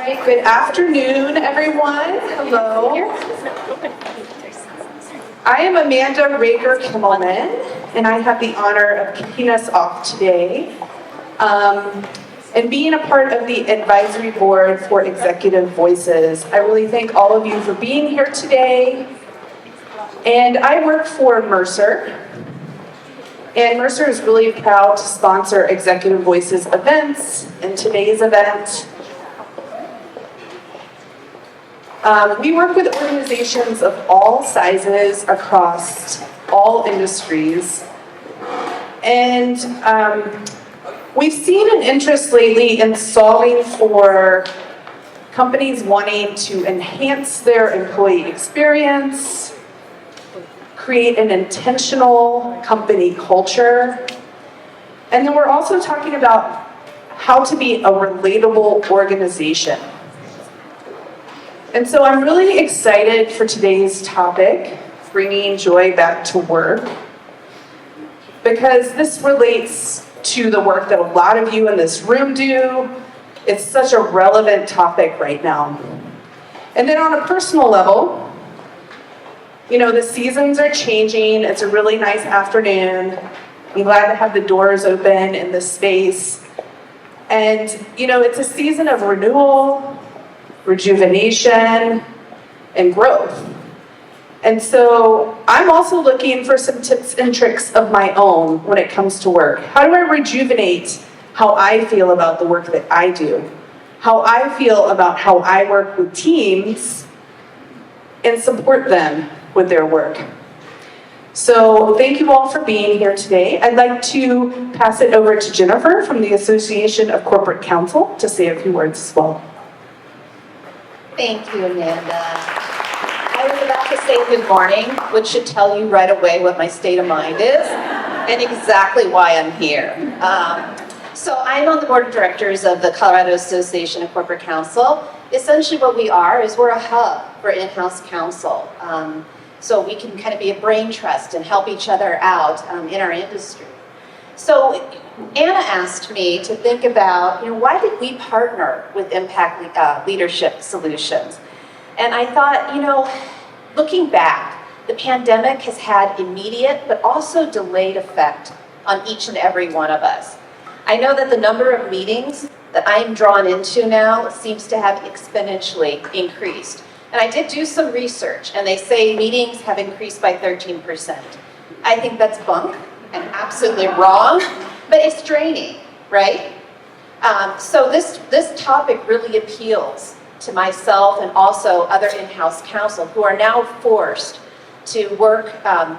right, good afternoon, everyone. Hello. I am Amanda Rager-Kimmelman, and I have the honor of kicking us off today and being a part of the advisory board for Executive Voices. I really thank all of you for being here today. And I work for Mercer. And Mercer is really proud to sponsor Executive Voices events. And today's event, we work with organizations of all sizes across all industries. And we've seen an interest lately in solving for companies wanting to enhance their employee experience, create an intentional company culture. And then we're also talking about how to be a relatable organization. And so I'm really excited for today's topic, bringing joy back to work, because this relates to the work that a lot of you in this room do. It's such a relevant topic right now. And then on a personal level, you know, the seasons are changing. It's a really nice afternoon. I'm glad to have the doors open in this space. And, you know, it's a season of renewal, rejuvenation, and growth. And so I'm also looking for some tips and tricks of my own when it comes to work. How do I rejuvenate how I feel about the work that I do? How I feel about how I work with teams and support them with their work. So thank you all for being here today. I'd like to pass it over to Jennifer from the Association of Corporate Counsel to say a few words as well. Thank you, Amanda. I was about to say good morning, which should tell you right away what my state of mind is and exactly why I'm here. So I'm on the board of directors of the Colorado Association of Corporate Counsel. Essentially what we are is we're a hub for in-house counsel. So we can kind of be a brain trust and help each other out in our industry. So Anna asked me to think about, you know, why did we partner with Impact Leadership Solutions? And I thought, you know, looking back, the pandemic has had immediate but also delayed effect on each and every one of us. I know that the number of meetings that I'm drawn into now seems to have exponentially increased. And I did do some research, and they say meetings have increased by 13%. I think that's bunk and absolutely wrong, but it's draining, right? So this topic really appeals to myself and also other in-house counsel who are now forced to work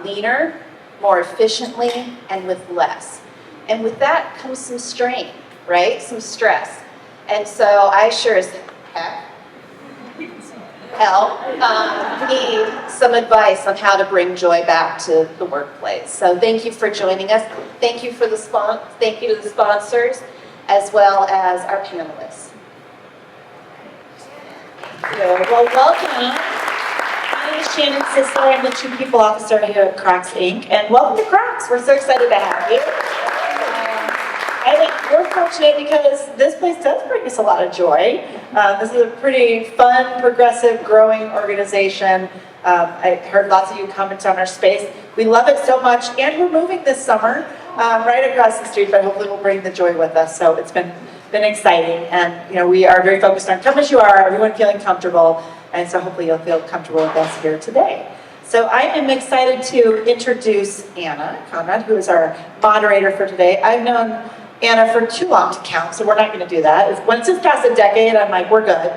leaner, more efficiently, and with less. And with that comes some strain, right? Some stress. And so I sure as heck need some advice on how to bring joy back to the workplace. So thank you for joining us. Thank you for thank you to the sponsors, as well as our panelists. Well, welcome. My name is Shannon Sisler. I'm the Chief People Officer here at Crocs Inc. And welcome to Crocs. We're so excited to have you. I think we're fortunate because this place does bring us a lot of joy. This is a pretty fun, progressive, growing organization. I heard lots of you comment on our space. We love it so much, and we're moving this summer right across the street, but hopefully we'll bring the joy with us. So it's been exciting, and you know, we are very focused on come as you are, everyone feeling comfortable, and so hopefully you'll feel comfortable with us here today. So I am excited to introduce Anna Conrad, who is our moderator for today. I've known Anna for too long to count, so we're not going to do that. Once it's past a decade, I'm like, we're good.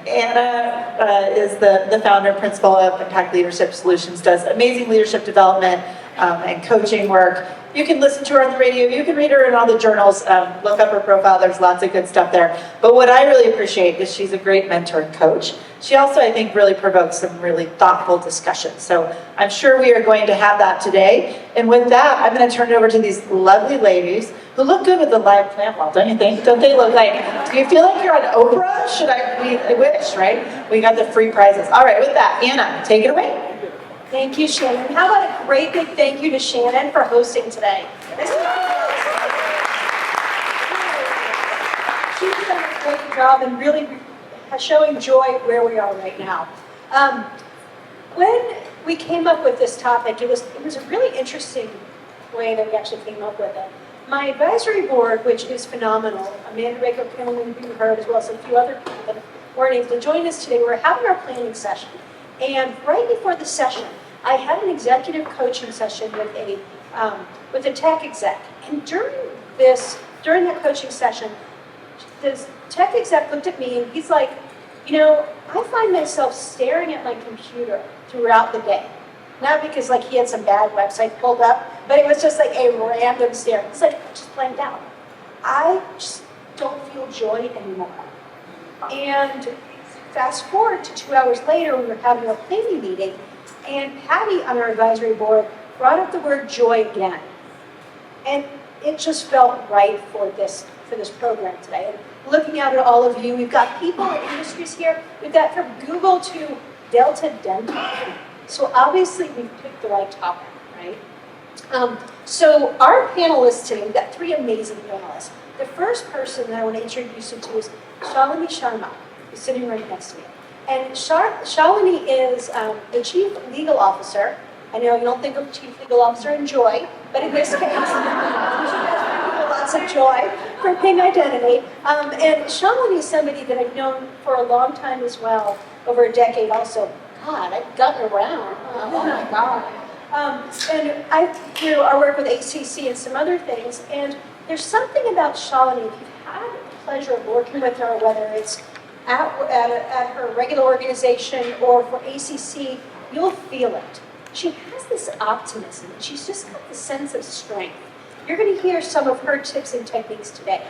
Anna is the founder and principal of Impact Leadership Solutions, does amazing leadership development and coaching work. You can listen to her on the radio, you can read her in all the journals, look up her profile, there's lots of good stuff there. But what I really appreciate is she's a great mentor and coach. She also, I think, really provokes some really thoughtful discussions. So I'm sure we are going to have that today. And with that, I'm going to turn it over to these lovely ladies who look good with the live plant wall, don't you think? Don't they look like, do you feel like you're on Oprah? I wish, right? We got the free prizes. All right, with that, Anna, take it away. Thank you, Shannon. How about a great big thank you to Shannon for hosting today? She's done a great job and really showing joy where we are right now. When we came up with this topic, it was a really interesting way that we actually came up with it. My advisory board, which is phenomenal, Amanda Baker Killen, who you heard, as well as a few other people that weren't able to join us today, we're having our planning session. And right before the session, I had an executive coaching session with a tech exec. And during that coaching session, this tech exec looked at me and he's like, I find myself staring at my computer throughout the day. Not because like he had some bad website pulled up, but it was just like a random stare. It's like, just blanked out. I just don't feel joy anymore. And fast forward to 2 hours later, we were having a planning meeting, and Patty on our advisory board brought up the word joy again. And it just felt right for this program today. And looking out at all of you, we've got people in industries here. We've got from Google to Delta Dental. So obviously we've picked the right topic, right? So our panelists today, we've got 3 amazing panelists. The first person that I want to introduce you to is Sharma, who's sitting right next to me. And Shalini is the Chief Legal Officer. I know you don't think of Chief Legal Officer in joy, but in this case, she has lots of joy for Ping Identity. And Shalini is somebody that I've known for a long time as well, over a decade also. God, I've gotten around. Oh my God. And I do our work with ACC and some other things, and there's something about Shalini, if you've had the pleasure of working with her, whether it's at her regular organization or for ACC, you'll feel it. She has this optimism, and she's just got this sense of strength. You're going to hear some of her tips and techniques today.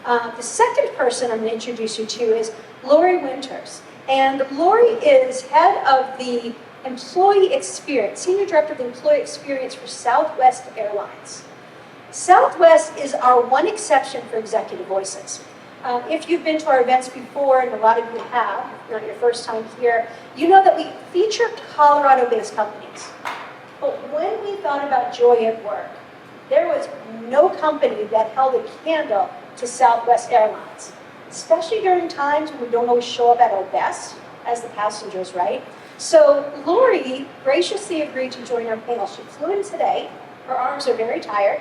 The second person I'm going to introduce you to is Lori Winters. And Lori is head of the Employee Experience, Senior Director of the Employee Experience for Southwest Airlines. Southwest is our one exception for executive voices. If you've been to our events before, and a lot of you have, not your first time here, you know that we feature Colorado-based companies. But when we thought about joy at work, there was no company that held a candle to Southwest Airlines, especially during times when we don't always show up at our best as the passengers, right? So Lori graciously agreed to join our panel. She flew in today. Her arms are very tired.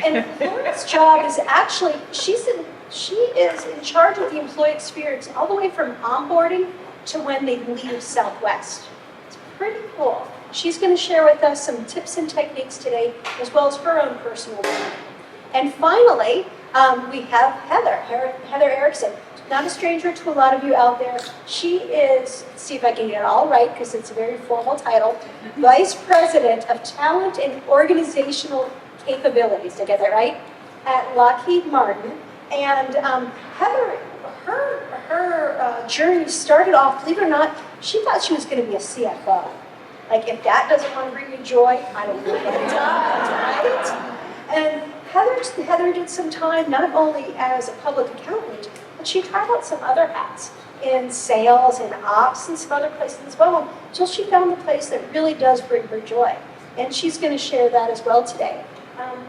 And Lori's job is actually, she is in charge of the employee experience all the way from onboarding to when they leave Southwest. It's pretty cool. She's going to share with us some tips and techniques today, as well as her own personal learning. And finally, we have Heather Erickson. Not a stranger to a lot of you out there. She is, let's see if I can get it all right, because it's a very formal title, Vice President of Talent and Organizational Capabilities, did I get that right? At Lockheed Martin. And Heather, her journey started off, believe it or not, she thought she was going to be a CFO. Like, if that doesn't want to bring you joy, I don't know what does, right? And Heather did some time not only as a public accountant, but she tried out some other hats in sales and ops and some other places as well, until she found the place that really does bring her joy. And she's going to share that as well today.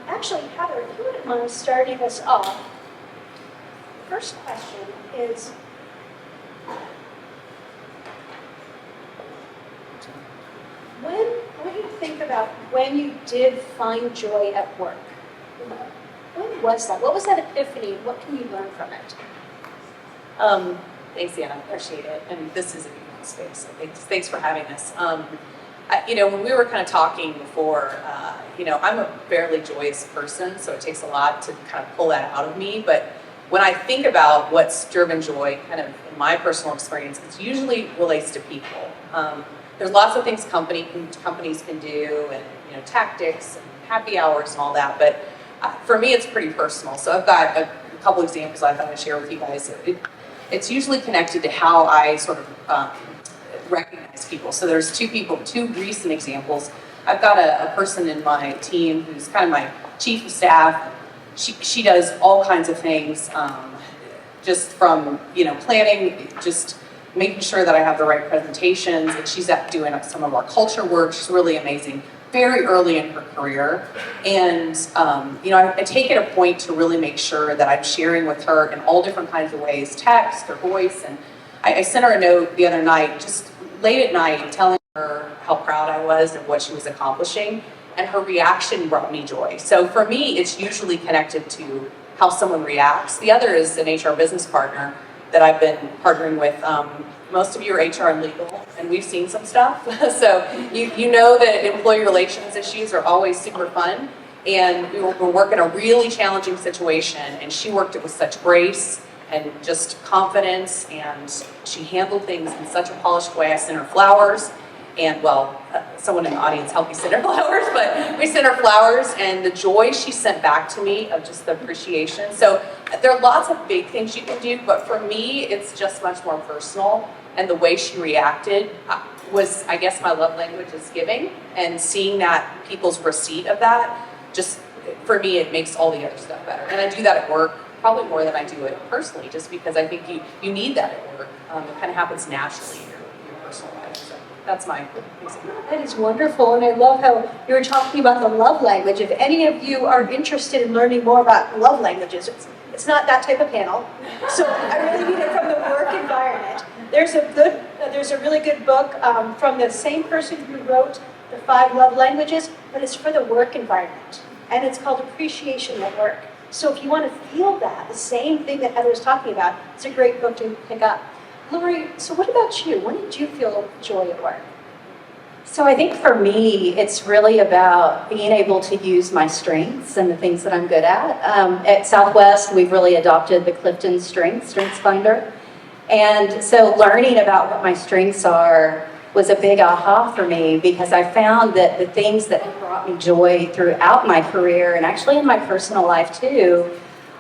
Actually, Heather, if you wouldn't mind starting us off, the first question is, when you think about when you did find joy at work, when was that? What was that epiphany? What can you learn from it? Thanks, Anna. Appreciate it. And this is a beautiful space. So thanks for having us. When we were kind of talking before, I'm a fairly joyous person, so it takes a lot to kind of pull that out of me. But when I think about what's driven joy, kind of in my personal experience, it usually relates to people. There's lots of things companies can do, and tactics and happy hours and all that. But for me, it's pretty personal. So I've got a couple examples I thought I'd share with you guys. It's usually connected to how I sort of recognize people. So there's two recent examples. I've got a person in my team who's kind of my chief of staff. She does all kinds of things, just from planning, just making sure that I have the right presentations. And she's doing some of our culture work. She's really amazing. very early in her career. And, I take it a point to really make sure that I'm sharing with her in all different kinds of ways, text or voice. And I sent her a note the other night, just late at night, telling her how proud I was of what she was accomplishing. And her reaction brought me joy. So for me, it's usually connected to how someone reacts. The other is an HR business partner that I've been partnering with. Most of you are HR and legal, and we've seen some stuff. So you know that employee relations issues are always super fun. And we were working a really challenging situation, and she worked it with such grace and just confidence, and she handled things in such a polished way. I sent her flowers. And someone in the audience helped me send her flowers, but we sent her flowers, and the joy she sent back to me of just the appreciation. So there are lots of big things you can do, but for me, it's just much more personal. And the way she reacted was, I guess, my love language is giving, and seeing that people's receipt of that, just for me, it makes all the other stuff better. And I do that at work, probably more than I do it personally, just because I think you need that at work. It kind of happens naturally in your personal life. So that's my example. That is wonderful, and I love how you were talking about the love language. If any of you are interested in learning more about love languages, it's not that type of panel. So I really mean it from the work environment. There's a really good book from the same person who wrote the 5 love languages, but it's for the work environment, and it's called Appreciation at Work. So if you want to feel that, the same thing that Heather was talking about, it's a great book to pick up. Lori, so what about you? When did you feel joy at work? So I think for me, it's really about being able to use my strengths and the things that I'm good at. At Southwest, we've really adopted the Clifton Strengths Finder. And so learning about what my strengths are was a big aha for me, because I found that the things that have brought me joy throughout my career, and actually in my personal life too,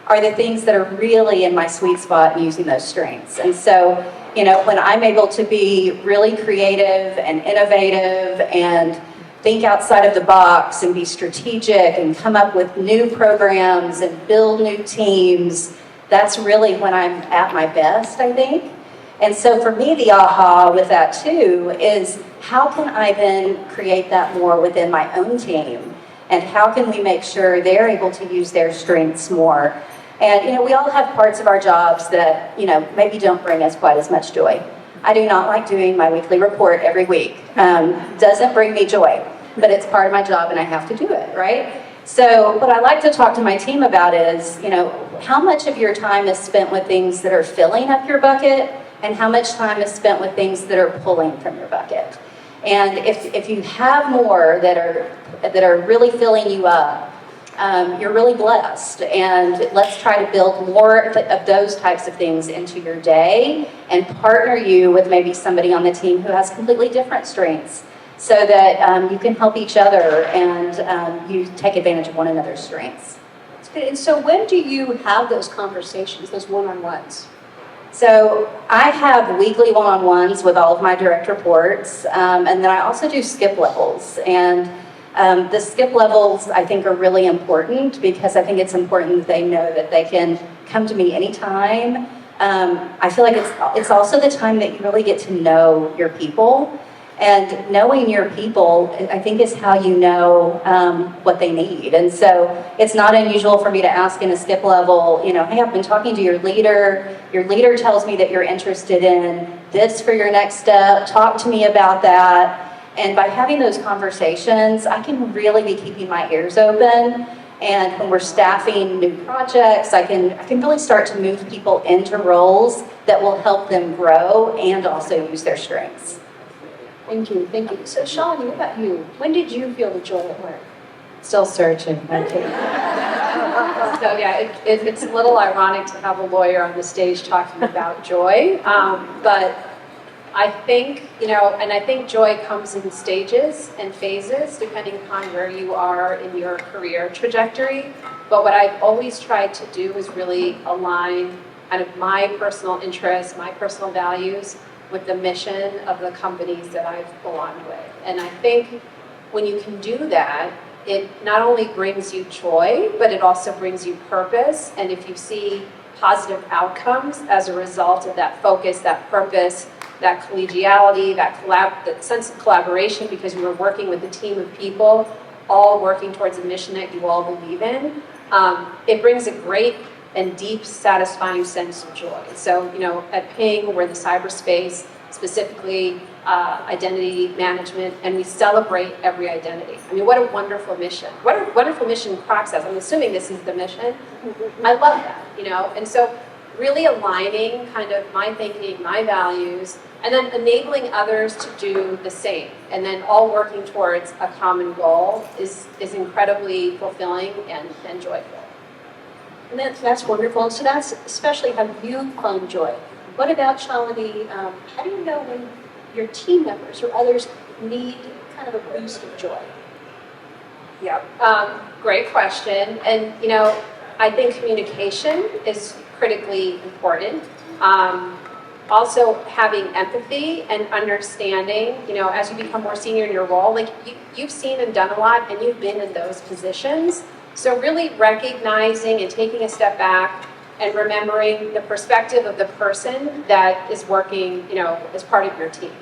are the things that are really in my sweet spot in using those strengths. And so, when I'm able to be really creative and innovative and think outside of the box and be strategic and come up with new programs and build new teams, that's really when I'm at my best, I think. And so for me, the aha with that too is, how can I then create that more within my own team? And how can we make sure they're able to use their strengths more? And, we all have parts of our jobs that, maybe don't bring us quite as much joy. I do not like doing my weekly report every week. Doesn't bring me joy, but it's part of my job and I have to do it, right? So what I like to talk to my team about is, how much of your time is spent with things that are filling up your bucket, and how much time is spent with things that are pulling from your bucket. And if you have more that are really filling you up, you're really blessed. And let's try to build more of those types of things into your day, and partner you with maybe somebody on the team who has completely different strengths, so that you can help each other and you take advantage of one another's strengths. That's good. And so when do you have those conversations, those one-on-ones? So I have weekly one-on-ones with all of my direct reports, and then I also do skip levels. And the skip levels, I think, are really important, because I think it's important that they know that they can come to me anytime. I feel like it's also the time that you really get to know your people. And knowing your people, I think, is how you know what they need. And so it's not unusual for me to ask in a skip level, hey, I've been talking to your leader. Your leader tells me that you're interested in this for your next step. Talk to me about that. And by having those conversations, I can really be keeping my ears open. And when we're staffing new projects, I can really start to move people into roles that will help them grow and also use their strengths. Thank you. So Shalini, what about you? When did you feel the joy at work? Still searching. Okay. So yeah, it's a little ironic to have a lawyer on the stage talking about joy, but I think, and I think joy comes in stages and phases depending upon where you are in your career trajectory. But what I've always tried to do is really align kind of my personal interests, my personal values with the mission of the companies that I've belonged with. And I think when you can do that, it not only brings you joy, but it also brings you purpose. And if you see positive outcomes as a result of that focus, that purpose, that collegiality, that sense of collaboration, because you were working with a team of people, all working towards a mission that you all believe in. It brings a great and deep, satisfying sense of joy. So, at Ping, we're in the cyberspace, specifically identity management, and we celebrate every identity. I mean, what a wonderful mission. What a wonderful mission Crocs has. I'm assuming this is the mission. I love that, and so really aligning kind of my thinking, my values, and then enabling others to do the same, and then all working towards a common goal is incredibly fulfilling and joyful. And that's wonderful. And so that's especially how you find joy. What about, Shalini, how do you know when your team members or others need kind of a boost of joy? Yeah, great question. And, I think communication is critically important. Also having empathy and understanding, as you become more senior in your role, like you've seen and done a lot and you've been in those positions. So really recognizing and taking a step back and remembering the perspective of the person that is working, as part of your team.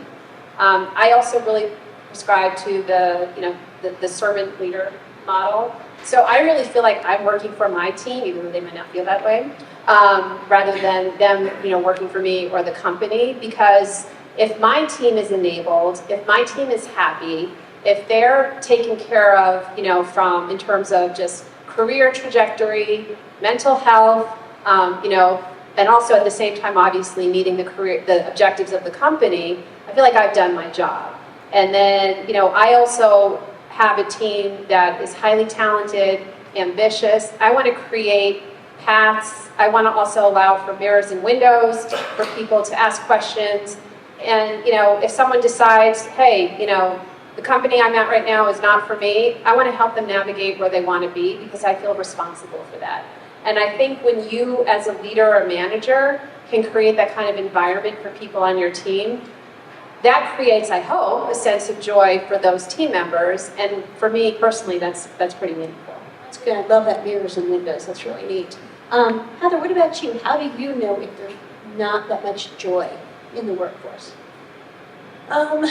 I also really prescribe to the servant leader model. So I really feel like I'm working for my team, even though they might not feel that way, rather than them, working for me or the company. Because if my team is enabled, if my team is happy, if they're taken care of, in terms of just career trajectory, mental health, and also at the same time, obviously meeting the objectives of the company, I feel like I've done my job. And then, I also have a team that is highly talented, ambitious. I want to create paths. I want to also allow for mirrors and windows for people to ask questions. And, if someone decides, hey, the company I'm at right now is not for me, I want to help them navigate where they want to be because I feel responsible for that. And I think when you, as a leader or manager, can create that kind of environment for people on your team, that creates, I hope, a sense of joy for those team members. And for me personally, that's pretty meaningful. That's good. I love that mirrors and windows. That's really neat. Heather, what about you? How do you know if there's not that much joy in the workforce? I'll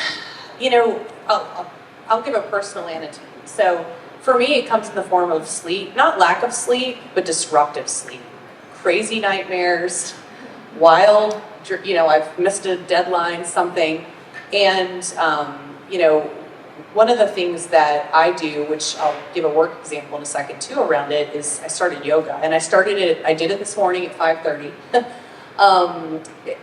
give a personal anecdote. So for me, it comes in the form of sleep, not lack of sleep, but disruptive sleep. Crazy nightmares, wild, I've missed a deadline, something. And, one of the things that I do, which I'll give a work example in a second too around it, is I started yoga. And I did it this morning at 5:30.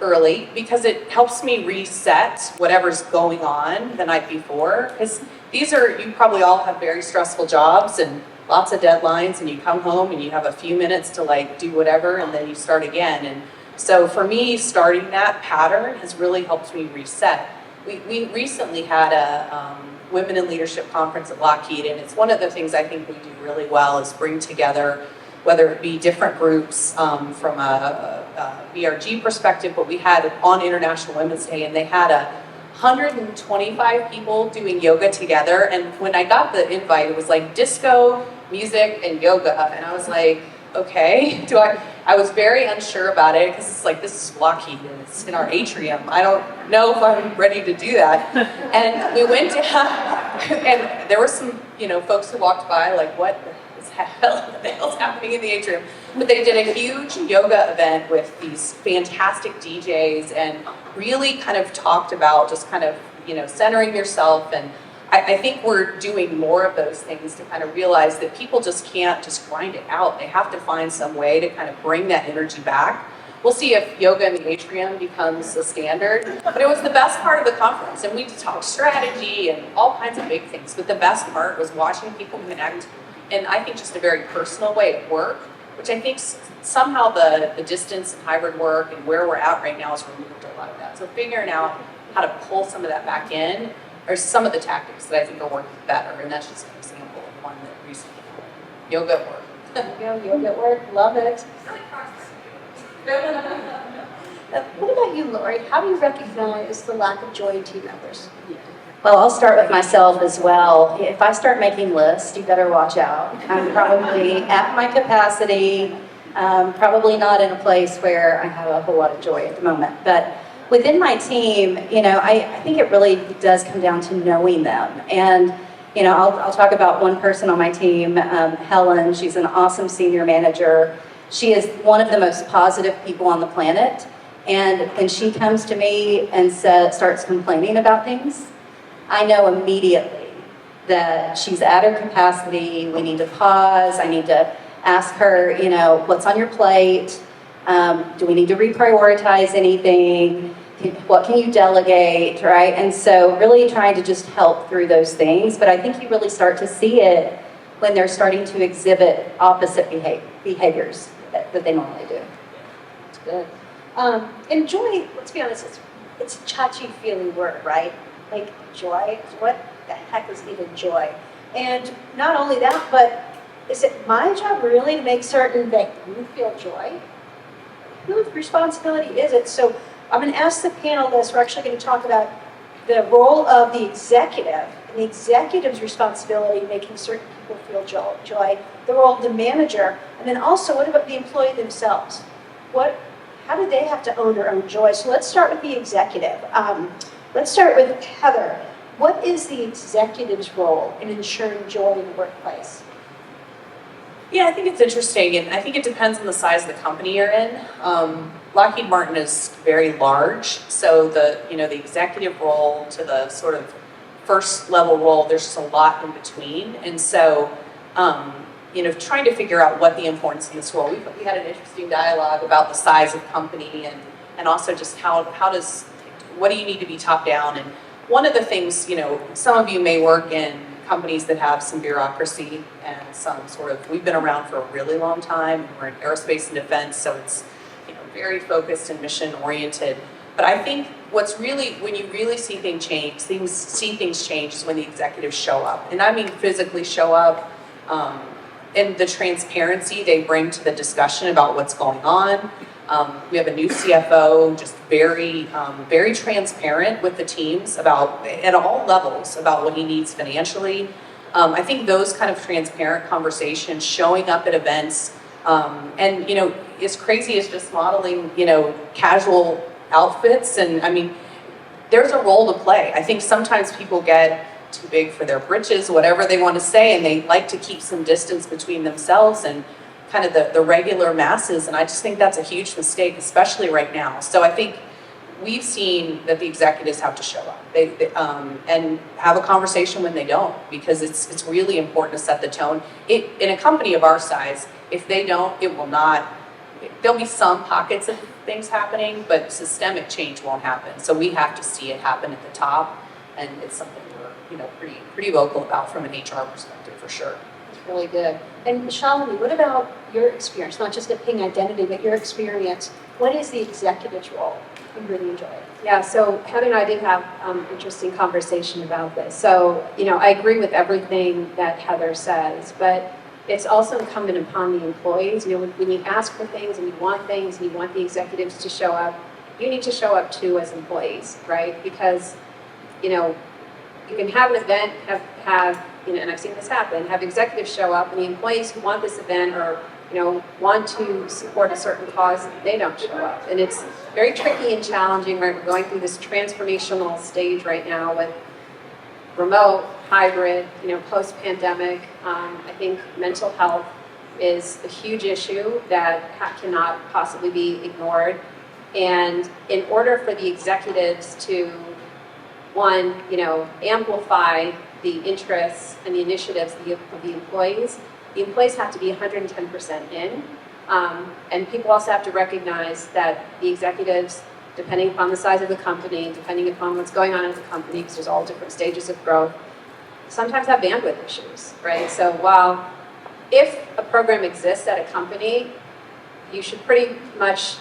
Early, because it helps me reset whatever's going on the night before. Because you probably all have very stressful jobs and lots of deadlines, and you come home and you have a few minutes to do whatever, and then you start again. And so for me, starting that pattern has really helped me reset. We recently had a Women in Leadership conference at Lockheed, and it's one of the things I think we do really well is bring together, whether it be different groups from a VRG perspective, but we had on International Women's Day, and they had 125 people doing yoga together. And when I got the invite, it was like disco, music, and yoga. And I was like, okay, I was very unsure about it because it's like, this is Lockheed and it's in our atrium. I don't know if I'm ready to do that. And we went down, and there were some, folks who walked by like, what the hell's happening in the atrium? But they did a huge yoga event with these fantastic DJs and really kind of talked about just kind of, centering yourself. And I think we're doing more of those things to kind of realize that people just can't just grind it out. They have to find some way to kind of bring that energy back. We'll see if yoga in the atrium becomes the standard. But it was the best part of the conference. And we talked strategy and all kinds of big things. But the best part was watching people connect in, I think, just a very personal way at work, which I think somehow the distance and hybrid work and where we're at right now has removed a lot of that. So figuring out how to pull some of that back in are some of the tactics that I think are working better. And that's just an example of one that recently happened. Yoga at work. Yoga at work. Love it. What about you, Lori? How do you recognize the lack of joy in team members? Well, I'll start with myself as well. If I start making lists, you better watch out. I'm probably at my capacity, probably not in a place where I have a whole lot of joy at the moment. But within my team, I think it really does come down to knowing them. And, I'll talk about one person on my team, Helen. She's an awesome senior manager. She is one of the most positive people on the planet. And when she comes to me and starts complaining about things, I know immediately that she's at her capacity. We need to pause. I need to ask her, what's on your plate? Do we need to reprioritize anything? What can you delegate, right? And so really trying to just help through those things. But I think you really start to see it when they're starting to exhibit opposite behaviors that they normally do. That's good. And joy, let's be honest, it's a touchy-feely word, right? Like joy, what the heck is even joy? And not only that, but is it my job really to make certain that you feel joy? Whose responsibility is it? So I'm going to ask the panelists, we're actually going to talk about the role of the executive and the executive's responsibility in making certain people feel joy, the role of the manager, and then also what about the employee themselves? How do they have to own their own joy? So let's start with the executive. Let's start with Heather. What is the executive's role in ensuring joy in the workplace? Yeah, I think it's interesting, and I think it depends on the size of the company you're in. Lockheed Martin is very large, so the executive role to the sort of first level role, there's just a lot in between, and so trying to figure out what the importance of this role. We had an interesting dialogue about the size of company and also just what do you need to be top down. And one of the things, some of you may work in companies that have some bureaucracy and some we've been around for a really long time. We're in aerospace and defense, so it's very focused and mission oriented. But I think when you really see things change is when the executives show up. And I mean physically show up, and the transparency they bring to the discussion about what's going on. We have a new CFO, just very transparent with the teams at all levels about what he needs financially. I think those kind of transparent conversations, showing up at events, and as crazy as just modeling, casual outfits, and I mean, there's a role to play. I think sometimes people get too big for their britches, whatever they want to say, and they like to keep some distance between themselves and kind of the regular masses, and I just think that's a huge mistake, especially right now. So I think we've seen that the executives have to show up and have a conversation when they don't, because it's really important to set the tone. In a company of our size, if they don't, it will not. There'll be some pockets of things happening, but systemic change won't happen. So we have to see it happen at the top, and it's something we're pretty vocal about from an HR perspective for sure. That's really good. And Shalini, what about your experience? Not just at Ping Identity, but your experience. What is the executive's role? You really enjoy it. Yeah, so Heather and I did have interesting conversation about this. So, I agree with everything that Heather says, but it's also incumbent upon the employees. When you ask for things and you want things and you want the executives to show up, you need to show up too as employees, right? Because, you can have an event, and I've seen this happen, have executives show up, and the employees who want this event or, want to support a certain cause, they don't show up. And it's very tricky and challenging, right? We're going through this transformational stage right now with remote, hybrid, post-pandemic. I think mental health is a huge issue that cannot possibly be ignored. And in order for the executives to, one, amplify the interests and the initiatives of the employees have to be 110% in. And people also have to recognize that the executives, depending upon the size of the company, depending upon what's going on in the company, because there's all different stages of growth, sometimes have bandwidth issues, right? So while if a program exists at a company, you should pretty much,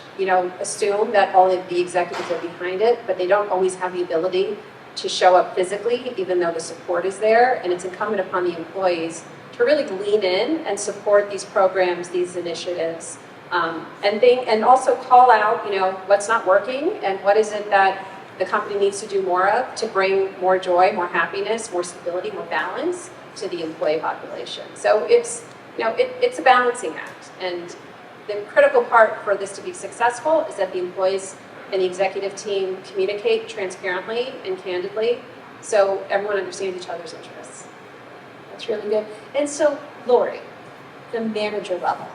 assume that all of the executives are behind it, but they don't always have the ability to show up physically, even though the support is there. And it's incumbent upon the employees to really lean in and support these programs, these initiatives, and also call out, what's not working and what is it that the company needs to do more of to bring more joy, more happiness, more stability, more balance to the employee population. So it's a balancing act, and the critical part for this to be successful is that the employees and the executive team communicate transparently and candidly so everyone understands each other's interests. That's really good. And so, Lori, the manager level,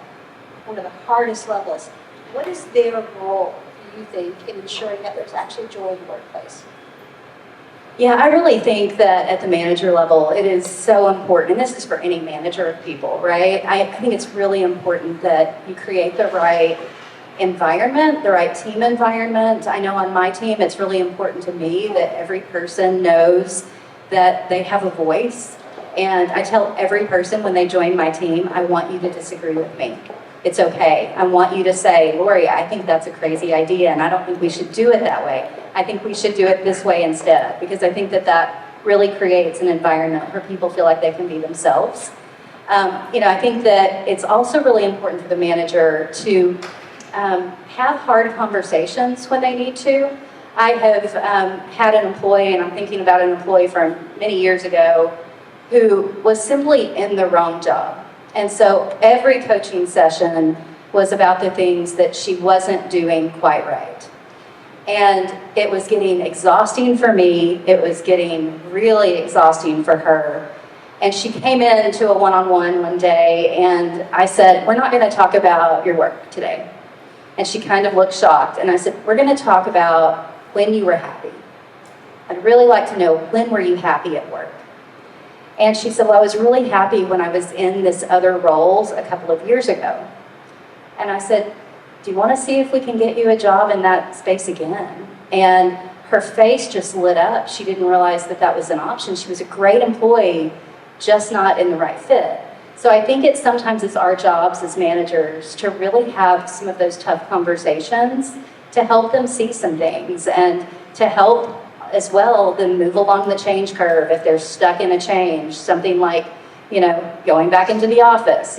one of the hardest levels, what is their role, do you think, in ensuring that there's actually joy in the workplace? Yeah, I really think that at the manager level, it is so important, and this is for any manager of people, right? I think it's really important that you create the right environment, the right team environment. I know on my team, it's really important to me that every person knows that they have a voice. And I tell every person when they join my team, I want you to disagree with me. It's okay. I want you to say, Lori, I think that's a crazy idea, and I don't think we should do it that way. I think we should do it this way instead, because I think that that really creates an environment where people feel like they can be themselves. I think that it's also really important for the manager to have hard conversations when they need to. I have had an employee, and I'm thinking about an employee from many years ago, who was simply in the wrong job. And so every coaching session was about the things that she wasn't doing quite right. And it was getting exhausting for me. It was getting really exhausting for her. And she came into a one-on-one one day, and I said, we're not going to talk about your work today. And she kind of looked shocked. And I said, we're going to talk about when you were happy. I'd really like to know, when were you happy at work? And she said, well, I was really happy when I was in this other roles a couple of years ago. And I said, do you want to see if we can get you a job in that space again? And her face just lit up. She didn't realize that that was an option. She was a great employee, just not in the right fit. So I think sometimes it's our jobs as managers to really have some of those tough conversations to help them see some things and to help as well them move along the change curve if they're stuck in a change. Something like, going back into the office.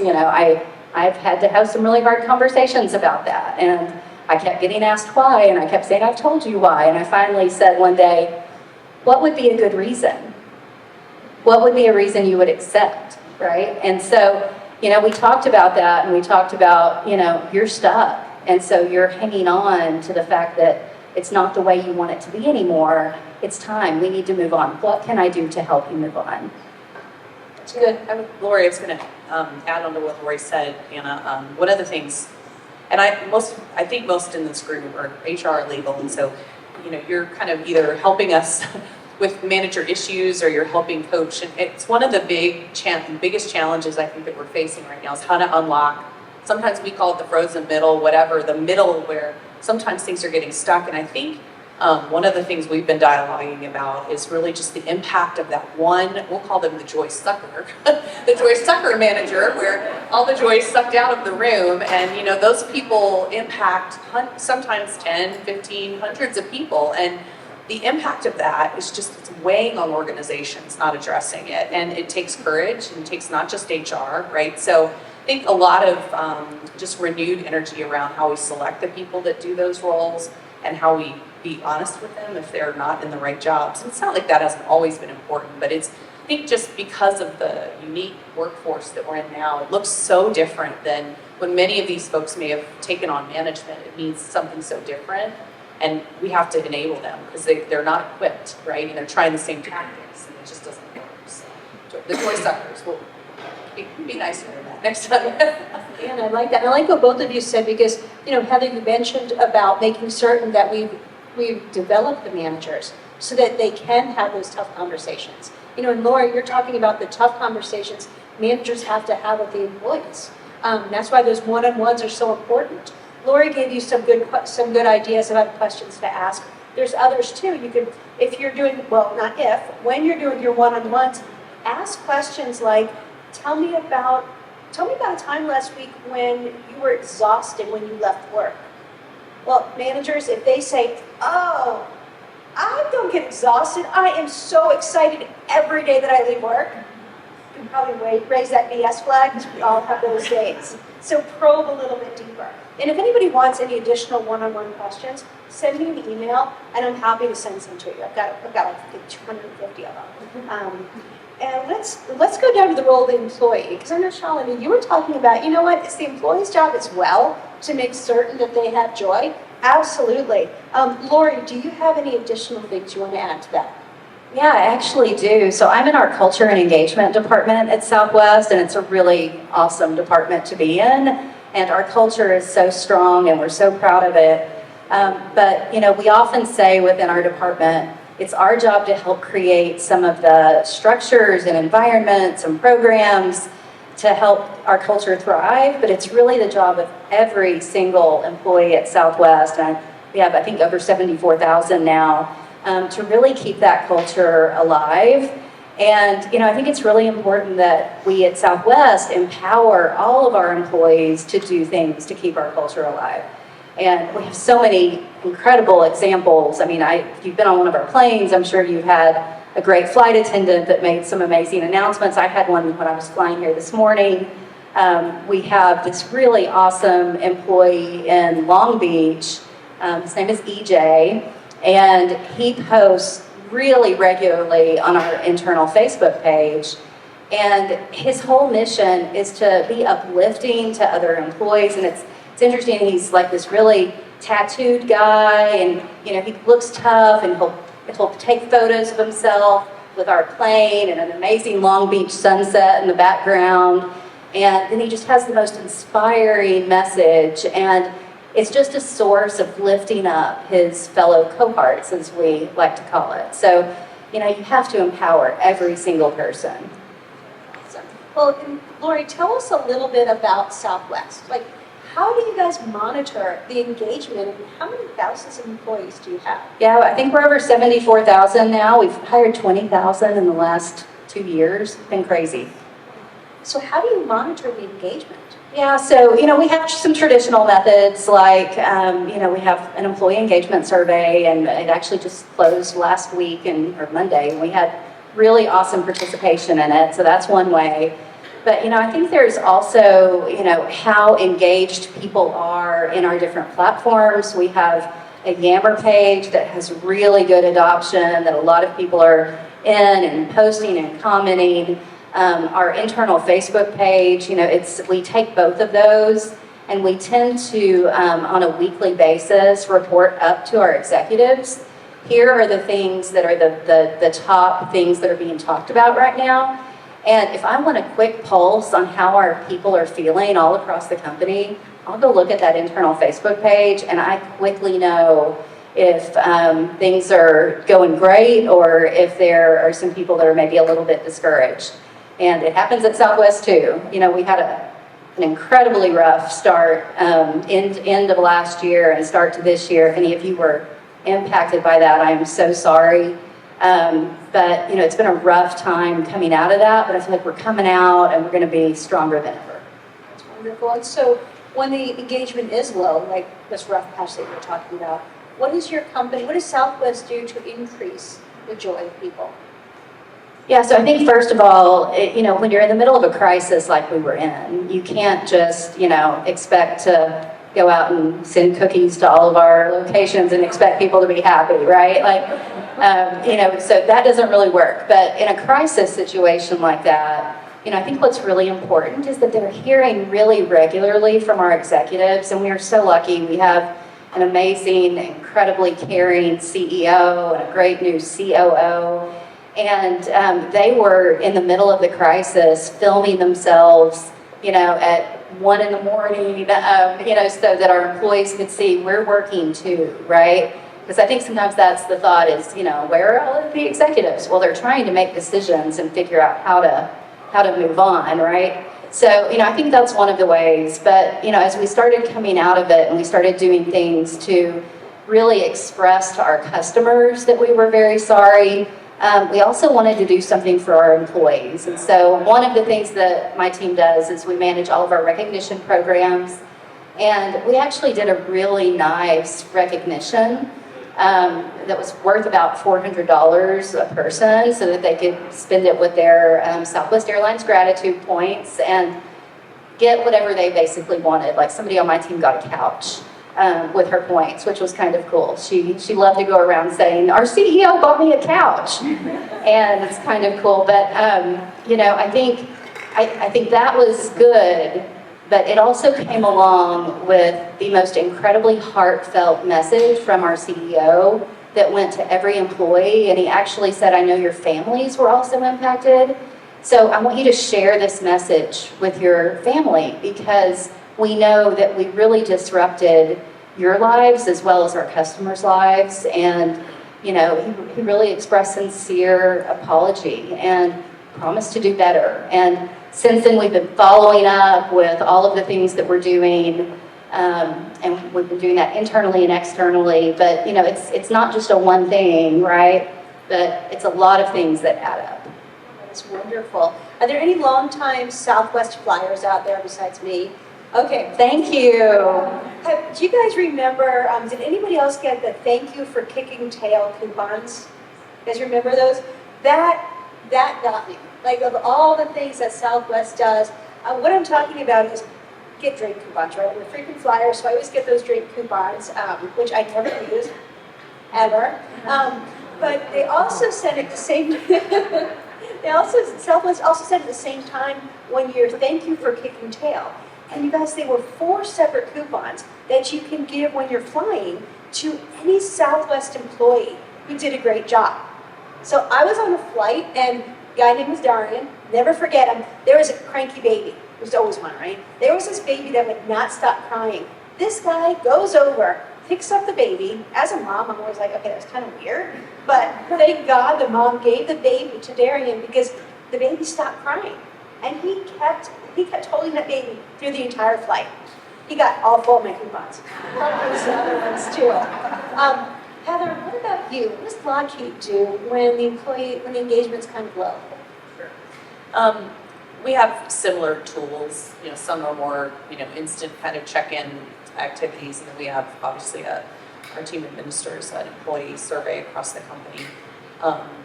I've had to have some really hard conversations about that. And I kept getting asked why, and I kept saying, I've told you why. And I finally said one day, what would be a good reason? What would be a reason you would accept, right? And so, we talked about that, and we talked about, you're stuck. And so you're hanging on to the fact that it's not the way you want it to be anymore. It's time. We need to move on. What can I do to help you move on? That's good. Lori, I was going to add on to what Lori said, Anna. One of the things, and I think most in this group are HR legal, and so, you're kind of either helping us with manager issues or you're helping coach. And it's one of the biggest challenges I think that we're facing right now is how to unlock. Sometimes we call it the frozen middle, whatever, the middle where sometimes things are getting stuck. And I think one of the things we've been dialoguing about is really just the impact of that one, we'll call them the joy sucker, the joy sucker manager, where all the joy is sucked out of the room. And, those people impact sometimes 10, 15, hundreds of people. And the impact of that is just, it's weighing on organizations, not addressing it. And it takes courage, and it takes not just HR, right? So I think a lot of just renewed energy around how we select the people that do those roles and how we be honest with them if they're not in the right jobs. And it's not like that hasn't always been important, but it's, I think just because of the unique workforce that we're in now, it looks so different than when many of these folks may have taken on management. It means something so different, and we have to enable them because they're not equipped, right? And they're trying the same tactics, and it just doesn't work. So, the joy suckers will be nicer than that next time. And I like that. And I like what both of you said because, Heather, you mentioned about making certain that we've developed the managers so that they can have those tough conversations. And Laura, you're talking about the tough conversations managers have to have with the employees. That's why those one-on-ones are so important. Lori gave you some good ideas about questions to ask. There's others too. You can, if you're doing, when you're doing your one-on-ones, ask questions like, tell me about a time last week when you were exhausted when you left work. Well, managers, if they say, oh, I don't get exhausted. I am so excited every day that I leave work. You can probably raise that BS flag because we all have those days. So probe a little bit deeper. And if anybody wants any additional one-on-one questions, send me an email, and I'm happy to send some to you. I've got like 250 of them. And let's go down to the role of the employee, because I know, Shalini, you were talking about, it's the employee's job as well to make certain that they have joy. Absolutely. Lori, do you have any additional things you want to add to that? Yeah, I actually do. So I'm in our culture and engagement department at Southwest, and it's a really awesome department to be in. And our culture is so strong, and we're so proud of it. But we often say within our department, it's our job to help create some of the structures and environments and programs to help our culture thrive. But it's really the job of every single employee at Southwest, and we have, I think, over 74,000 now. To really keep that culture alive. And, I think it's really important that we at Southwest empower all of our employees to do things to keep our culture alive. And we have so many incredible examples. I mean, if you've been on one of our planes, I'm sure you've had a great flight attendant that made some amazing announcements. I had one when I was flying here this morning. We have this really awesome employee in Long Beach. His name is EJ. And he posts really regularly on our internal Facebook page. And his whole mission is to be uplifting to other employees. And it's interesting, he's like this really tattooed guy, and he looks tough, and he'll take photos of himself with our plane and an amazing Long Beach sunset in the background. And then he just has the most inspiring message. And it's just a source of lifting up his fellow cohorts, as we like to call it. So, you have to empower every single person. Awesome. Well, and Lori, tell us a little bit about Southwest. Like, how do you guys monitor the engagement, and how many thousands of employees do you have? Yeah, I think we're over 74,000 now. We've hired 20,000 in the last 2 years. It's been crazy. So how do you monitor the engagement? Yeah, so, we have some traditional methods like, we have an employee engagement survey, and it actually just closed last week or Monday, and we had really awesome participation in it. So that's one way. But, I think there's also, how engaged people are in our different platforms. We have a Yammer page that has really good adoption, that a lot of people are in and posting and commenting. Our internal Facebook page, we take both of those, and we tend to, on a weekly basis, report up to our executives. Here are the things that are the top things that are being talked about right now. And if I want a quick pulse on how our people are feeling all across the company, I'll go look at that internal Facebook page, and I quickly know if things are going great, or if there are some people that are maybe a little bit discouraged. And it happens at Southwest too. We had an incredibly rough start, end of last year and start to this year. If any of you were impacted by that, I am so sorry. But it's been a rough time coming out of that, but I feel like we're coming out and we're going to be stronger than ever. That's wonderful. And so when the engagement is low, like this rough patch that you're talking about, what does Southwest do to increase the joy of people? Yeah, so I think first of all, when you're in the middle of a crisis like we were in, you can't just, expect to go out and send cookies to all of our locations and expect people to be happy, right? So that doesn't really work. But in a crisis situation like that, I think what's really important is that they're hearing really regularly from our executives, and we are so lucky. We have an amazing, incredibly caring CEO and a great new COO. And they were in the middle of the crisis filming themselves, at 1 a.m, so that our employees could see we're working too, right? Because I think sometimes that's the thought is, where are all of the executives? Well, they're trying to make decisions and figure out how to move on, right? So, I think that's one of the ways. But, as we started coming out of it and we started doing things to really express to our customers that we were very sorry, we also wanted to do something for our employees. And so one of the things that my team does is we manage all of our recognition programs. And we actually did a really nice recognition that was worth about $400 a person, so that they could spend it with their Southwest Airlines gratitude points and get whatever they basically wanted. Like somebody on my team got a couch with her points, which was kind of cool. She loved to go around saying, "Our CEO bought me a couch," and it's kind of cool. But I think that was good. But it also came along with the most incredibly heartfelt message from our CEO that went to every employee, and he actually said, I know your families were also impacted. So I want you to share this message with your family, because we know that we really disrupted your lives as well as our customers' lives. And, you know, he really expressed sincere apology and promised to do better. And since then, we've been following up with all of the things that we're doing, and we've been doing that internally and externally. But, you know, it's not just a one thing, right? But it's a lot of things that add up. That's wonderful. Are there any longtime Southwest flyers out there besides me? Okay. Thank you. Do you guys remember, did anybody else get the thank you for kicking tail coupons? You guys remember those? That got me. Like, of all the things that Southwest does, what I'm talking about is get drink coupons, right? I'm a frequent flyer, so I always get those drink coupons, which I never use, ever. But they also send it the same. Southwest also sent at the same time when you're thank you for kicking tail. And you guys, they were 4 separate coupons that you can give when you're flying to any Southwest employee who did a great job. So I was on a flight, and a guy named was Darian, never forget him. There was a cranky baby. There's always one, right? There was this baby that would not stop crying. This guy goes over, picks up the baby. As a mom, I'm always like, okay, that's kind of weird. But thank God the mom gave the baby to Darian because the baby stopped crying. And he kept holding that baby through the entire flight. He got all 4 of my coupons. Probably some other ones too. Heather, what about you? What does Lockheed do when the engagement's kind of low? Sure. We have similar tools. You know, some are more, you know, instant kind of check-in activities, and then we have obviously our team administers an employee survey across the company.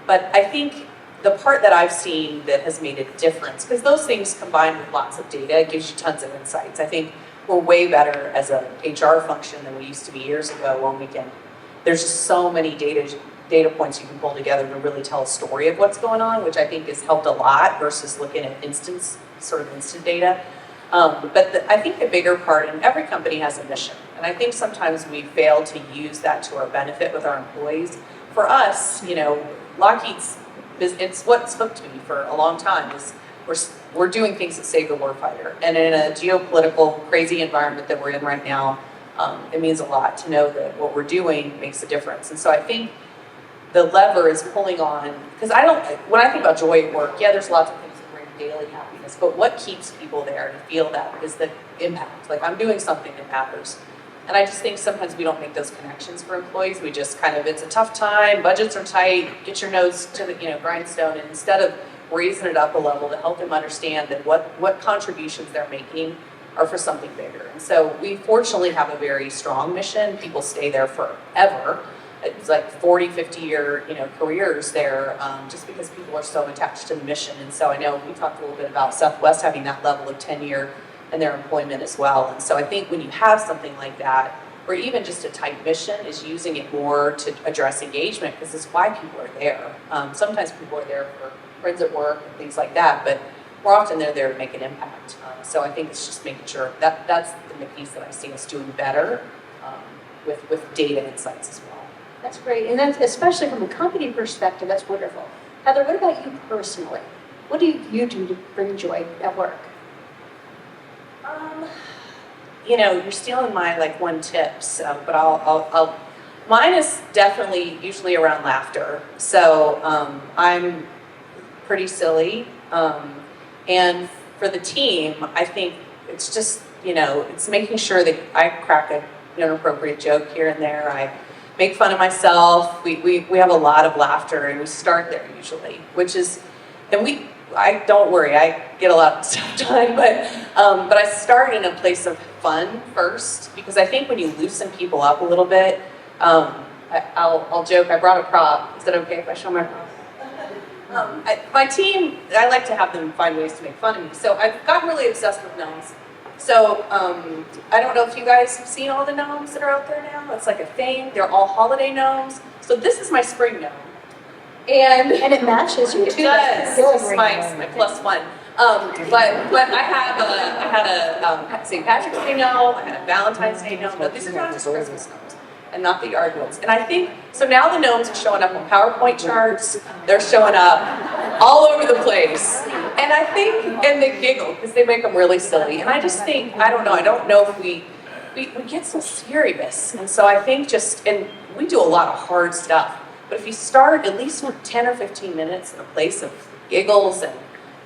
But I think the part that I've seen that has made a difference, because those things combined with lots of data gives you tons of insights. I think we're way better as a HR function than we used to be years ago when there's just so many data points you can pull together to really tell a story of what's going on, which I think has helped a lot versus looking at instant data. But I think the bigger part, and every company has a mission, and I think sometimes we fail to use that to our benefit with our employees. For us, you know, Lockheed's, it's what's hooked me for a long time is we're doing things that save the warfighter. And in a geopolitical, crazy environment that we're in right now, it means a lot to know that what we're doing makes a difference. And so I think the lever is pulling on, because when I think about joy at work, yeah, there's lots of things that bring daily happiness, but what keeps people there to feel that is the impact. Like, I'm doing something that matters. And I just think sometimes we don't make those connections for employees. We just kind of, it's a tough time, budgets are tight, get your nose to the grindstone, and instead of raising it up a level to help them understand that what contributions they're making are for something bigger. And so we fortunately have a very strong mission. People stay there forever. It's like 40, 50-year careers there, just because people are so attached to the mission. And so I know we talked a little bit about Southwest having that level of tenure in their employment as well. And so I think when you have something like that, or even just a tight mission, is using it more to address engagement, because it's why people are there. Sometimes people are there for friends at work and things like that, but more often they're there to make an impact. So I think it's just making sure that's the piece that I see us doing better with data insights as well. That's great, and that's especially from a company perspective, that's wonderful. Heather, what about you personally? What do you do to bring joy at work? You're stealing my one tip, so, but I'll mine is definitely usually around laughter. So I'm pretty silly, and for the team, I think it's just it's making sure that I crack an appropriate joke here and there. I make fun of myself. We have a lot of laughter, and we start there usually, which is, and I don't worry, I get a lot of stuff done, but I start in a place of fun first, because I think when you loosen people up a little bit, I'll joke, I brought a prop. Is it okay if I show my prop? My team, I like to have them find ways to make fun of me. So I've gotten really obsessed with gnomes. So I don't know if you guys have seen all the gnomes that are out there now. It's like a thing. They're all holiday gnomes. So this is my spring gnome. And it matches you too. It does. This is my plus one. But I had a St. Patrick's Day gnome, I had a Valentine's Day gnome. No, these are not just Christmas gnomes, and not the yard gnomes. And I think so. Now the gnomes are showing up on PowerPoint charts. They're showing up all over the place. And I think, and they giggle because they make them really silly. And I just think, I don't know if we get so serious. And so I think and we do a lot of hard stuff. But if you start at least with 10 or 15 minutes in a place of giggles and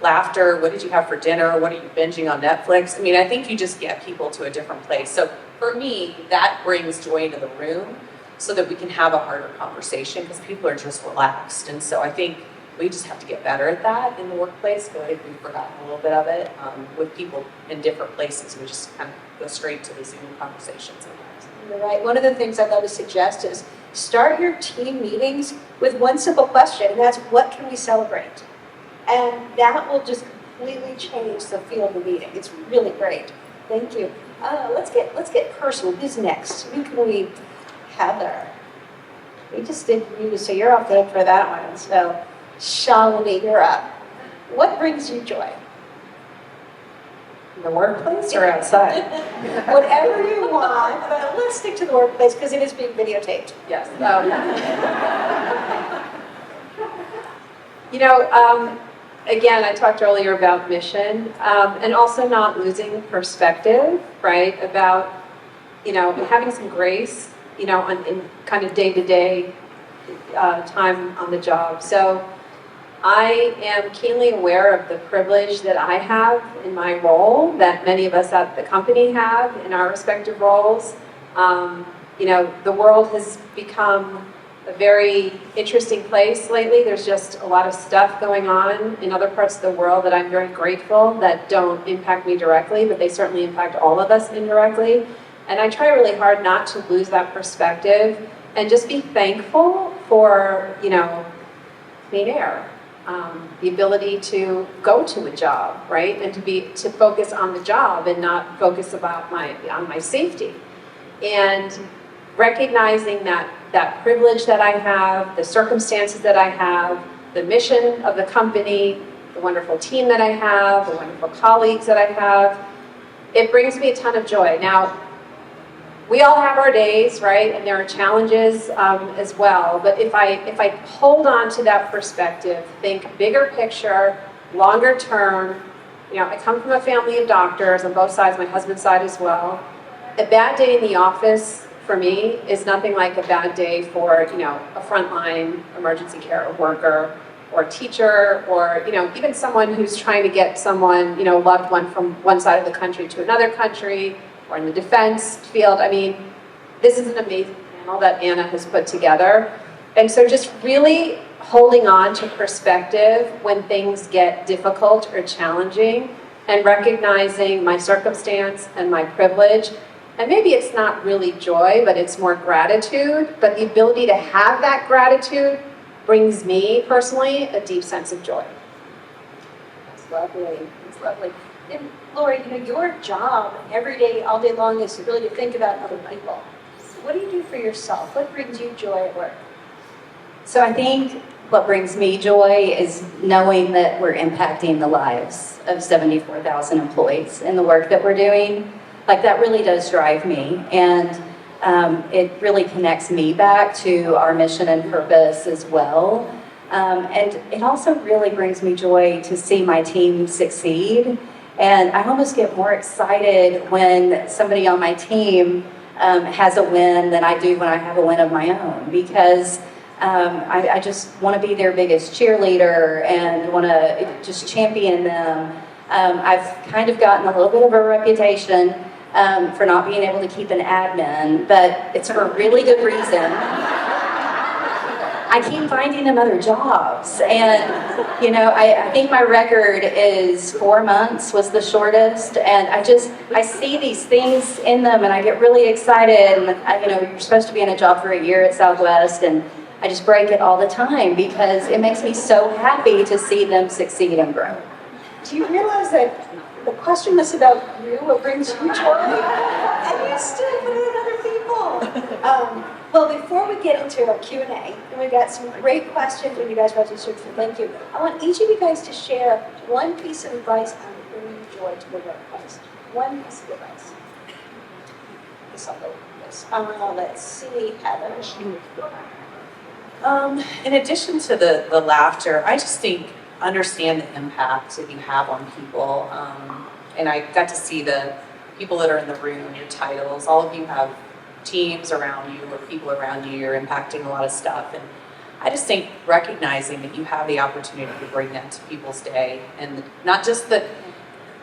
laughter, what did you have for dinner? What are you binging on Netflix? I mean, I think you just get people to a different place. So for me, that brings joy into the room so that we can have a harder conversation because people are just relaxed. And so I think we just have to get better at that in the workplace. I think we've forgotten a little bit of it with people in different places. We just kind of go straight to the Zoom conversation sometimes. You're right. One of the things I'd love to suggest is start your team meetings with one simple question, and that's what can we celebrate? And that will just completely change the feel of the meeting. It's really great. Thank you. Let's get personal. Who's next? Who can we? Heather. We just did you, so you're off the hook for that one. So Shalini, you're up. What brings you joy? In the workplace or outside? Whatever you want, but let's stick to the workplace because it is being videotaped. Yes. You know, again, I talked earlier about mission and also not losing perspective, right? About, having some grace, in kind of day-to-day time on the job. So I am keenly aware of the privilege that I have in my role, that many of us at the company have in our respective roles. The world has become a very interesting place lately. There's just a lot of stuff going on in other parts of the world that I'm very grateful that don't impact me directly, but they certainly impact all of us indirectly. And I try really hard not to lose that perspective and just be thankful for, clean air, the ability to go to a job, right? And to focus on the job and not focus on my safety. And recognizing that privilege that I have, the circumstances that I have, the mission of the company, the wonderful team that I have, the wonderful colleagues that I have, it brings me a ton of joy. Now, we all have our days, right? And there are challenges as well. But if I hold on to that perspective, think bigger picture, longer term, I come from a family of doctors on both sides, my husband's side as well. A bad day in the office for me is nothing like a bad day for, a frontline emergency care worker or teacher or, even someone who's trying to get someone, loved one from one side of the country to another country or in the defense field. I mean, this is an amazing panel that Anna has put together. And so just really holding on to perspective when things get difficult or challenging and recognizing my circumstance and my privilege. And maybe it's not really joy, but it's more gratitude. But the ability to have that gratitude brings me personally a deep sense of joy. That's lovely. It's lovely. And Lori, your job every day, all day long, is really to think about other people. So what do you do for yourself? What brings you joy at work? So I think what brings me joy is knowing that we're impacting the lives of 74,000 employees in the work that we're doing. Like, that really does drive me. And it really connects me back to our mission and purpose as well. And it also really brings me joy to see my team succeed. And I almost get more excited when somebody on my team has a win than I do when I have a win of my own, because I just want to be their biggest cheerleader and want to just champion them. I've kind of gotten a little bit of a reputation for not being able to keep an admin, but it's for a really good reason. I keep finding them other jobs, and I think my record is 4 months was the shortest, and I see these things in them, and I get really excited. And you're supposed to be in a job for a year at Southwest, and I just break it all the time because it makes me so happy to see them succeed and grow. Do you realize that the question is about you, what brings you joy? And you still put it in other people. Well, before we get into our Q&A, and we've got some great questions when you guys want to search for thank you, I want each of you guys to share one piece of advice on bringing joy to the workplace. One piece of advice. Guess I'll go with this. Let's see, Heather. In addition to the laughter, I just think understand the impact that you have on people. And I got to see the people that are in the room, your titles, all of you have teams around you or people around you, you're impacting a lot of stuff. And I just think recognizing that you have the opportunity to bring that to people's day, and not just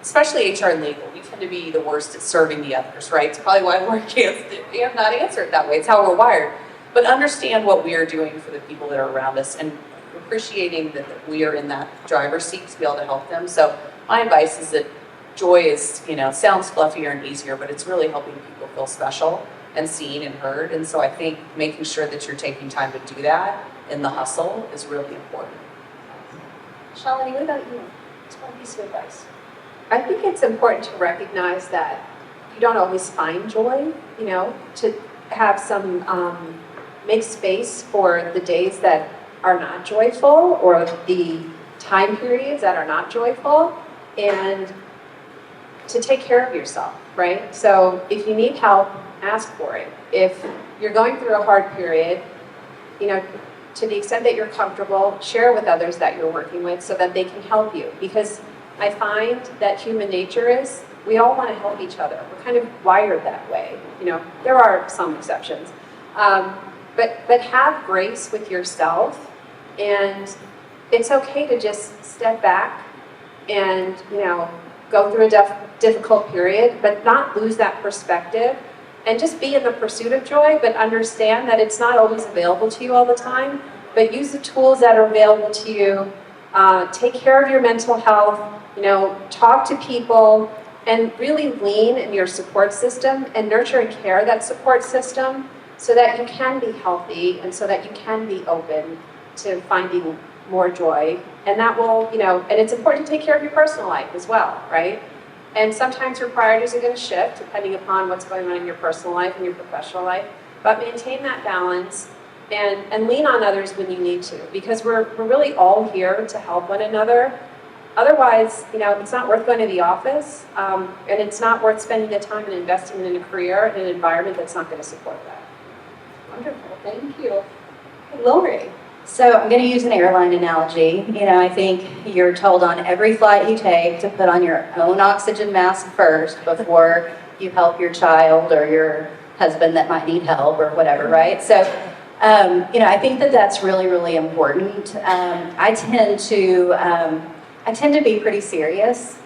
especially HR and legal, we tend to be the worst at serving the others, right? It's probably why we have not answered that way. It's how we're wired. But understand what we are doing for the people that are around us and appreciating that we are in that driver's seat to be able to help them. So my advice is that joy is, sounds fluffier and easier, but it's really helping people feel special and seen and heard. And so I think making sure that you're taking time to do that in the hustle is really important. Shalini, what about you? What's one piece of advice? I think it's important to recognize that you don't always find joy, to have some, make space for the days that are not joyful or the time periods that are not joyful, and to take care of yourself, right? So if you need help, ask for it. If you're going through a hard period, to the extent that you're comfortable, share with others that you're working with so that they can help you. Because I find that human nature is, we all want to help each other. We're kind of wired that way. There are some exceptions. But have grace with yourself, and it's okay to just step back and, go through a difficult period, but not lose that perspective. And just be in the pursuit of joy, but understand that it's not always available to you all the time. But use the tools that are available to you. Take care of your mental health. Talk to people, and really lean in your support system and nurture and care that support system so that you can be healthy and so that you can be open to finding more joy. And that will, and it's important to take care of your personal life as well, right? And sometimes your priorities are going to shift depending upon what's going on in your personal life and your professional life. But maintain that balance and lean on others when you need to, because we're really all here to help one another. Otherwise, it's not worth going to the office, and it's not worth spending the time and investing in a career in an environment that's not going to support that. Wonderful, thank you. Lori. So I'm going to use an airline analogy. I think you're told on every flight you take to put on your own oxygen mask first before you help your child or your husband that might need help or whatever, right? So, I think that that's really, really important. I tend to be pretty serious,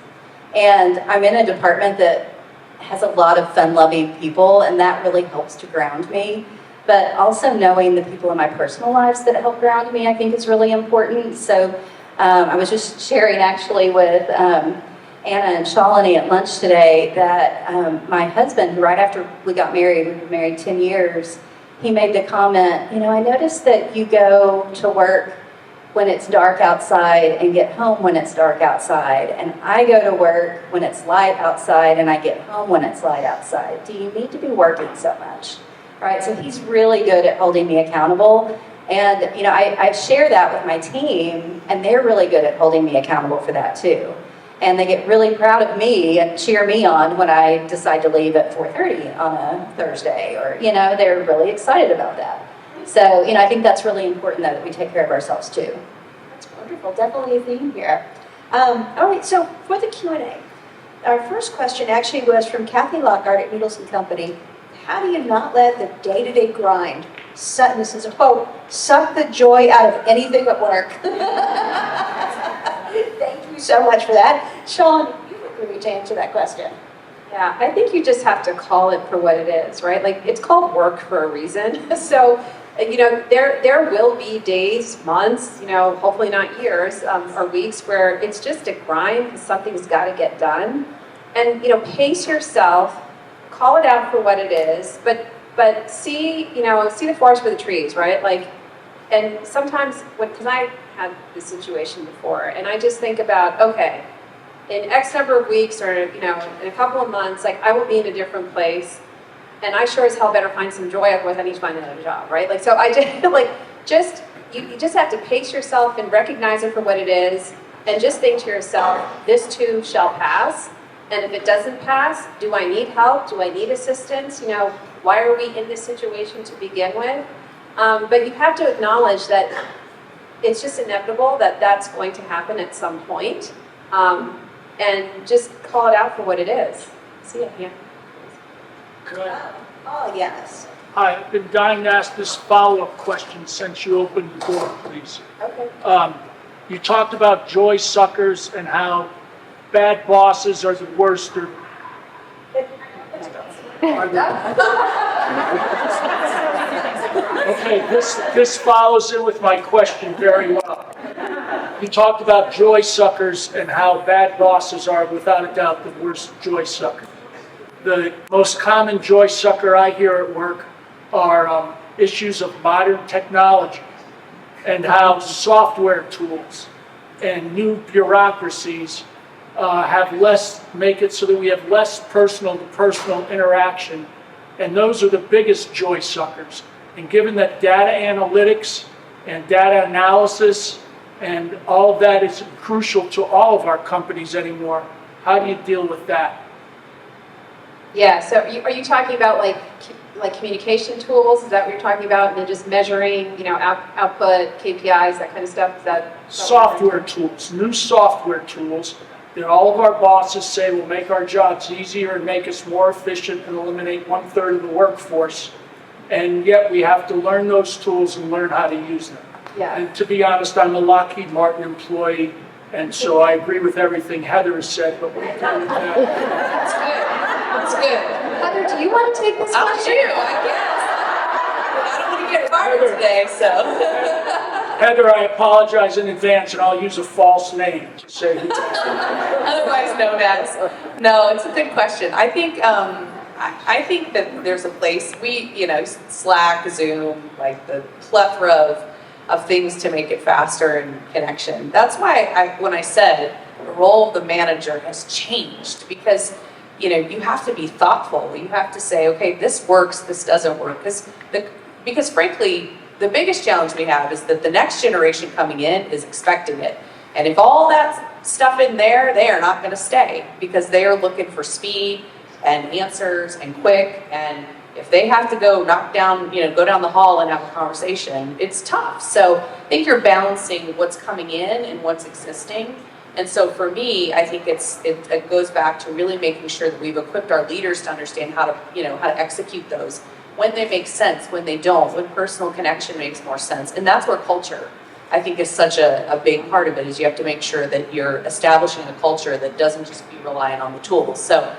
and I'm in a department that has a lot of fun-loving people, and that really helps to ground me. But also knowing the people in my personal lives that help ground me, I think is really important. So I was just sharing actually with Anna and Shalini at lunch today that my husband, right after we got married, we've been married 10 years, he made the comment, I noticed that you go to work when it's dark outside and get home when it's dark outside. And I go to work when it's light outside and I get home when it's light outside. Do you need to be working so much? Right, so he's really good at holding me accountable, and I share that with my team, and they're really good at holding me accountable for that too. And they get really proud of me and cheer me on when I decide to leave at 4:30 on a Thursday, or they're really excited about that. So I think that's really important that we take care of ourselves too. That's wonderful, definitely a theme here. All right, so for the Q&A, our first question actually was from Kathy Lockheed at Needles & Company. How do you not let the day-to-day grind, this is a quote, suck the joy out of anything at work? Thank you so much for that. Sean, you would agree to answer that question. Yeah, I think you just have to call it for what it is, right? Like, it's called work for a reason. So, there will be days, months, hopefully not years or weeks where it's just a grind because something's got to get done. And, pace yourself. Call it out for what it is, but see the forest for the trees, right? Like, and sometimes because I had this situation before, and I just think about, okay, in X number of weeks or in a couple of months, like I will be in a different place. And I sure as hell better find some joy, otherwise I need to find another job, right? Like, so I just like, you just have to pace yourself and recognize it for what it is, and just think to yourself, this too shall pass. And if it doesn't pass, do I need help? Do I need assistance? You know, why are we in this situation to begin with? But you have to acknowledge that it's just inevitable that that's going to happen at some point. And just call it out for what it is. See it, yeah. Oh, yes. I've been dying to ask this follow-up question since you opened the door, please. Okay. You talked about joy suckers and how bad bosses are the worst. Okay, this follows in with my question very well. You talked about joy suckers and how bad bosses are, without a doubt, the worst joy sucker. The most common joy sucker I hear at work are issues of modern technology and how software tools and new bureaucracies make it so that we have less personal-to-personal interaction, and those are the biggest joy suckers. And given that data analytics and data analysis and all of that is crucial to all of our companies anymore, how do you deal with that? Yeah, so are you talking about like communication tools? Is that what you're talking about? And then just measuring, you know, output, KPIs, that kind of stuff? Is that software tools, new software tools that all of our bosses say will make our jobs easier and make us more efficient and eliminate 1/3 of the workforce. And yet we have to learn those tools and learn how to use them. Yeah. And to be honest, I'm a Lockheed Martin employee, and so I agree with everything Heather has said, but we do with that. That's good. That's good. Heather, do you want to take this I'll question? do, I guess. I don't want to get fired today, so. Heather, I apologize in advance, and I'll use a false name to say who. Otherwise known as. No, it's a good question. I think that there's a place, Slack, Zoom, like the plethora of things to make it faster and connection. That's why when I said the role of the manager has changed, because you have to be thoughtful. You have to say, okay, this works, this doesn't work. Because frankly, the biggest challenge we have is that the next generation coming in is expecting it. And if all that stuff in there, they are not going to stay, because they are looking for speed and answers and quick. And if they have to go go down the hall and have a conversation, it's tough. So I think you're balancing what's coming in and what's existing. And so for me, I think it goes back to really making sure that we've equipped our leaders to understand how to execute those, when they make sense, when they don't, when personal connection makes more sense. And that's where culture, I think, is such a big part of it, is you have to make sure that you're establishing a culture that doesn't just be reliant on the tools. So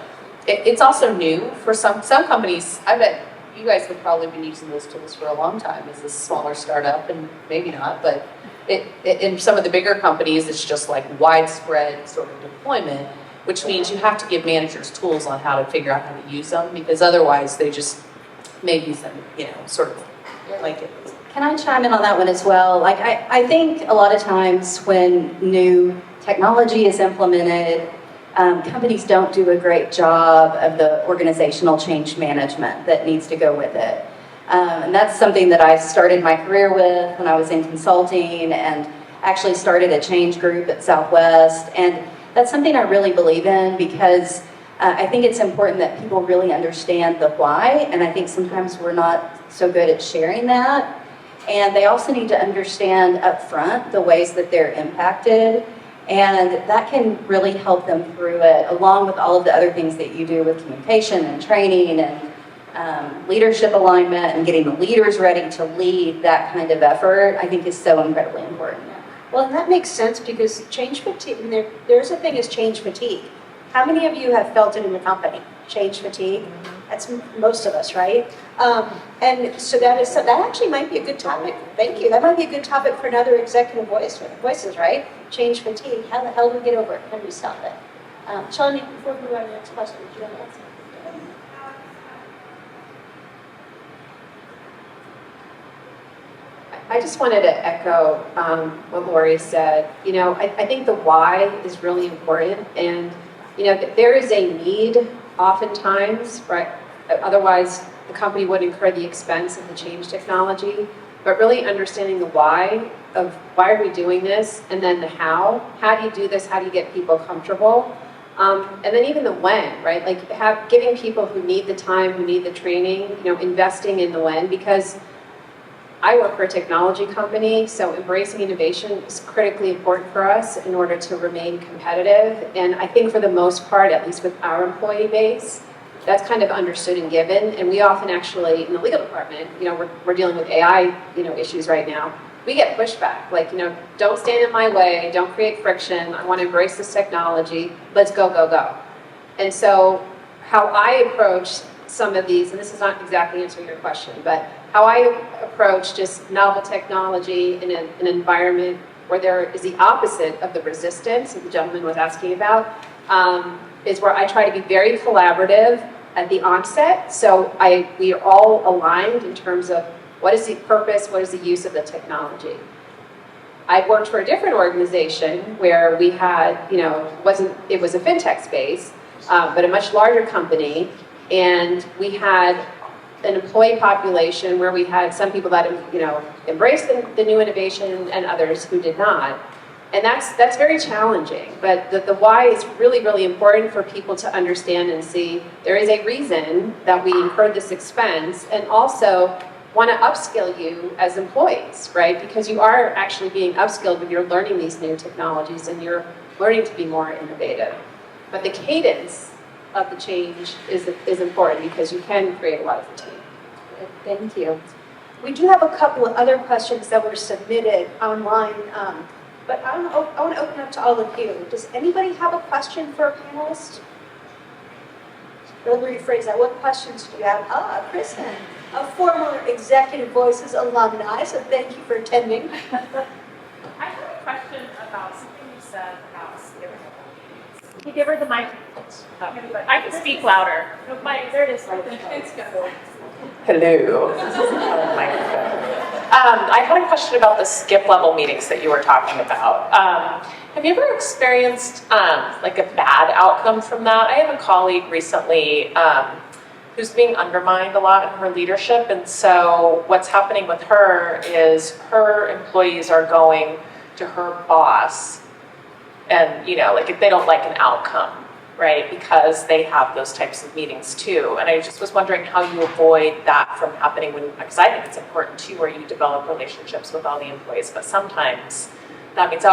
it's also new for some companies. I bet you guys have probably been using those tools for a long time as a smaller startup, and maybe not, but in some of the bigger companies, it's just like widespread sort of deployment, which means you have to give managers tools on how to figure out how to use them, because otherwise they just may use them, sort of like it. Can I chime in on that one as well? Like, I think a lot of times when new technology is implemented, companies don't do a great job of the organizational change management that needs to go with it. And that's something that I started my career with when I was in consulting, and actually started a change group at Southwest. And that's something I really believe in, because I think it's important that people really understand the why. And I think sometimes we're not so good at sharing that. And they also need to understand up front the ways that they're impacted. And that can really help them through it, along with all of the other things that you do with communication and training and leadership alignment and getting the leaders ready to lead that kind of effort, I think is so incredibly important. Well, and that makes sense, because change fatigue, and there's a thing as change fatigue. How many of you have felt it in the company? Change fatigue? That's most of us, right? And so that actually might be a good topic. Thank you. That might be a good topic for another executive voices, right? Change fatigue. How the hell do we get over it? How do we stop it? Shalini, before we move on to the next question, do you want to answer? I just wanted to echo what Lori said. I think the why is really important, and there is a need oftentimes, right, Otherwise, the company would incur the expense of the change technology. But really understanding the why of why are we doing this, and then the how. How do you do this? How do you get people comfortable? And then even the when, right? Like giving people who need the time, who need the training, investing in the when, because I work for a technology company, so embracing innovation is critically important for us in order to remain competitive. And I think for the most part, at least with our employee base, that's kind of understood and given. And we often actually, in the legal department, we're dealing with AI, issues right now. We get pushback, like, don't stand in my way, don't create friction, I want to embrace this technology, let's go, go, go. And so how I approach some of these, and this is not exactly answering your question, but how I approach just novel technology in an environment where there is the opposite of the resistance that the gentleman was asking about, is where I try to be very collaborative at the onset. So we are all aligned in terms of what is the purpose, what is the use of the technology. I worked for a different organization where we had, it was a fintech space, but a much larger company, and we had an employee population where we had some people that embraced the new innovation and others who did not. And that's very challenging, but the why is really, really important for people to understand and see there is a reason that we incurred this expense, and also want to upskill you as employees, right? Because you are actually being upskilled when you're learning these new technologies and you're learning to be more innovative. But the cadence of the change is important because you can create a lot of fatigue. Thank you. We do have a couple of other questions that were submitted online, but I want to open up to all of you. Does anybody have a question for a panelist? Let me rephrase that. What questions do you have? Kristen, a former Executive Voices alumni, so thank you for attending. I have a question about something you said about skipping. Can you give her the mic? I can speak louder. No, there it is. It's good. Hello. I had a question about the skip level meetings that you were talking about. Have you ever experienced like a bad outcome from that? I have a colleague recently who's being undermined a lot in her leadership, and so what's happening with her is her employees are going to her boss, and like if they don't like an outcome, right, because they have those types of meetings too. And I just was wondering how you avoid that from happening because I think it's important too where you develop relationships with all the employees, but sometimes that means,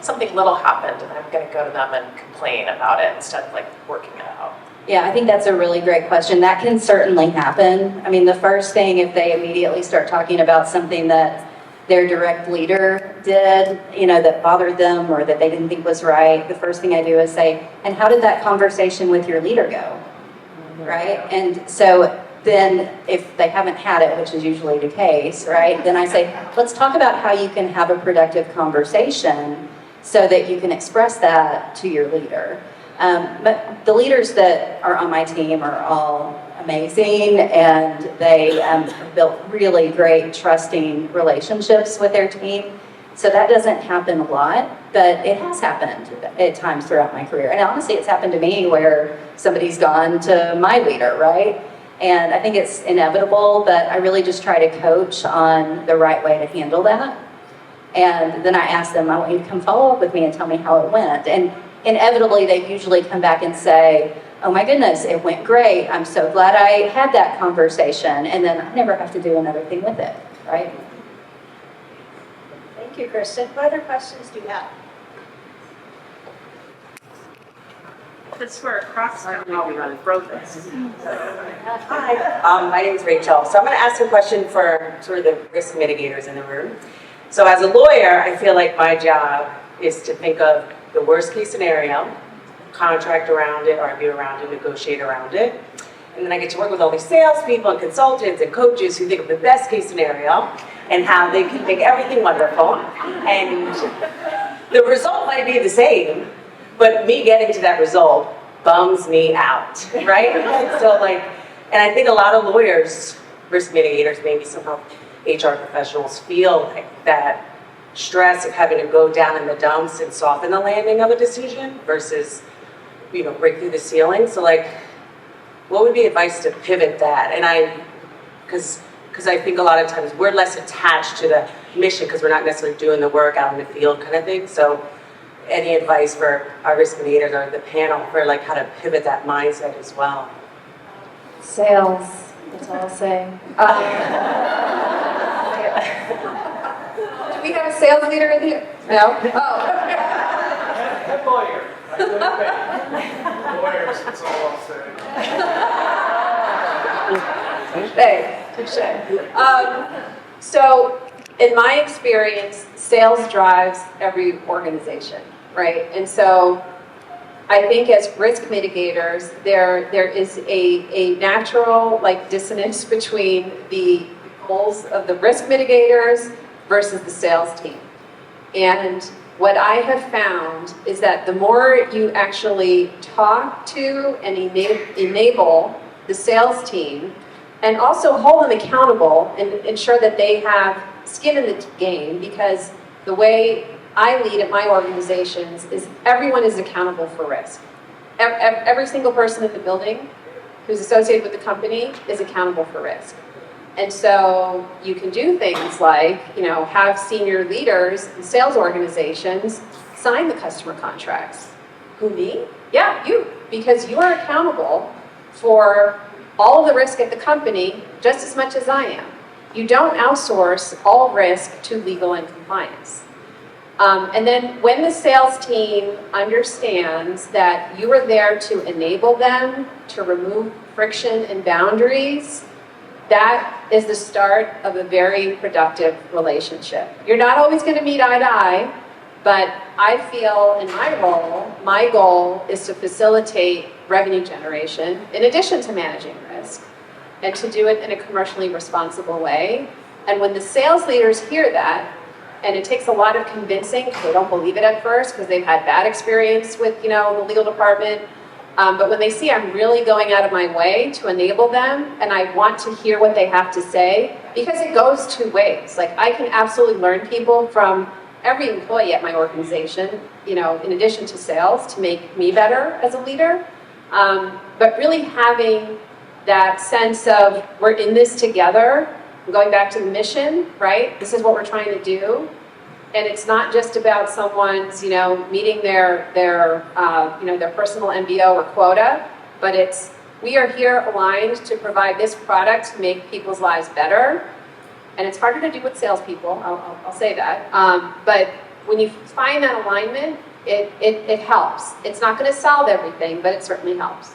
something little happened and I'm going to go to them and complain about it instead of like working it out. Yeah, I think that's a really great question. That can certainly happen. I mean, the first thing, if they immediately start talking about something that their direct leader did, that bothered them or that they didn't think was right, the first thing I do is say, and how did that conversation with your leader go? Right? And so then if they haven't had it, which is usually the case, right, then I say, let's talk about how you can have a productive conversation so that you can express that to your leader. But the leaders that are on my team are all amazing, and they have built really great, trusting relationships with their team. So that doesn't happen a lot, but it has happened at times throughout my career. And honestly, it's happened to me where somebody's gone to my leader, right? And I think it's inevitable, but I really just try to coach on the right way to handle that. And then I ask them, I want you to come follow up with me and tell me how it went. And inevitably, they usually come back and say, oh my goodness, it went great. I'm so glad I had that conversation. And then I never have to do another thing with it, right? Thank you, Kristen. What other questions do you have? This is where Crocs wrote this. Hi. My name is Rachel. So I'm going to ask a question for sort of the risk mitigators in the room. So as a lawyer, I feel like my job is to think of the worst case scenario, contract around it, argue around it, negotiate around it. And then I get to work with all these salespeople and consultants and coaches who think of the best case scenario and how they can make everything wonderful. And the result might be the same, but me getting to that result bums me out, right? And I think a lot of lawyers, risk mitigators, maybe some HR professionals feel like that stress of having to go down in the dumps and soften the landing of a decision versus, break through the ceiling. So what would be advice to pivot that? And because I think a lot of times we're less attached to the mission because we're not necessarily doing the work out in the field kind of thing. So any advice for our risk mitigators or the panel for like how to pivot that mindset as well? Sales, that's all I'll say. Do we have a sales leader in here? No? Oh. Head lawyer. Lawyers, that's all I'll say. So, in my experience, sales drives every organization, right? And so, I think as risk mitigators, there is a natural like dissonance between the goals of the risk mitigators versus the sales team. And what I have found is that the more you actually talk to and enable the sales team, and also hold them accountable and ensure that they have skin in the game, because the way I lead at my organizations is everyone is accountable for risk. Every single person in the building who's associated with the company is accountable for risk. And so you can do things like, have senior leaders in sales organizations sign the customer contracts. Who, me? Yeah, you, because you are accountable for all of the risk at the company just as much as I am. You don't outsource all risk to legal and compliance. And then when the sales team understands that you are there to enable them to remove friction and boundaries, that is the start of a very productive relationship. You're not always going to meet eye to eye, but I feel in my goal is to facilitate revenue generation in addition to managing risk, and to do it in a commercially responsible way. And when the sales leaders hear that, and it takes a lot of convincing, because they don't believe it at first, because they've had bad experience with, the legal department. But when they see I'm really going out of my way to enable them, and I want to hear what they have to say, because it goes two ways. Like, I can absolutely learn people from every employee at my organization, in addition to sales, to make me better as a leader. But really having that sense of we're in this together, going back to the mission, right? This is what we're trying to do. And it's not just about someone's, meeting their personal MBO or quota, but it's, we are here aligned to provide this product to make people's lives better. And it's harder to do with salespeople, I'll say that. But when you find that alignment, it helps. It's not going to solve everything, but it certainly helps.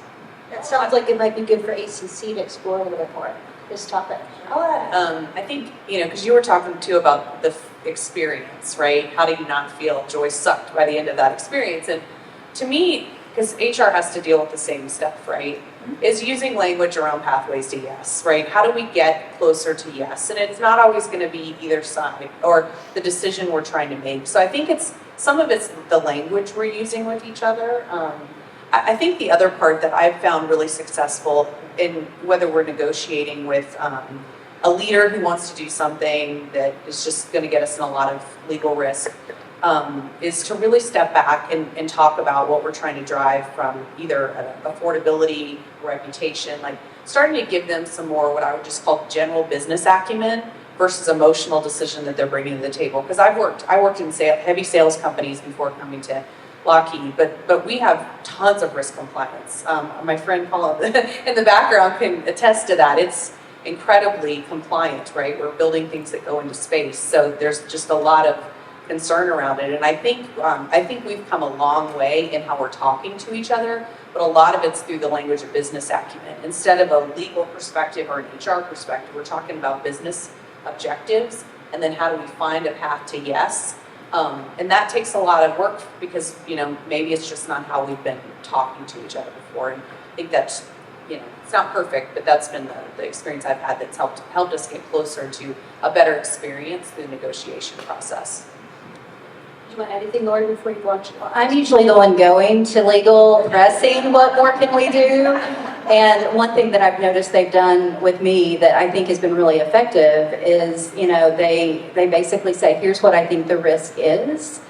That sounds like it might be good for ACC to explore a little bit more, this topic. I think, because you were talking too about the experience, right? How do you not feel joy sucked by the end of that experience? And to me, because HR has to deal with the same stuff, right? Is using language around pathways to yes, right? How do we get closer to yes? And it's not always going to be either side or the decision we're trying to make. So I think some of it's the language we're using with each other. I think the other part that I've found really successful in whether we're negotiating with a leader who wants to do something that is just going to get us in a lot of legal risk, is to really step back and talk about what we're trying to drive from either affordability, reputation, like starting to give them some more what I would just call general business acumen versus emotional decision that they're bringing to the table. Because I worked in heavy sales companies before coming to Lockheed, but we have tons of risk compliance. My friend Paul in the background can attest to that. It's incredibly compliant, right? We're building things that go into space, so there's just a lot of concern around it. And I think we've come a long way in how we're talking to each other, but a lot of it's through the language of business acumen. Instead of a legal perspective or an HR perspective, we're talking about business objectives, and then how do we find a path to yes. And that takes a lot of work because, maybe it's just not how we've been talking to each other before. And I think that's, it's not perfect, but that's been the experience I've had that's helped us get closer to a better experience through the negotiation process. Do you want anything, Lori, before you launch? I'm usually the one going to legal, pressing what more can we do? And one thing that I've noticed they've done with me that I think has been really effective is, they basically say, here's what I think the risk is.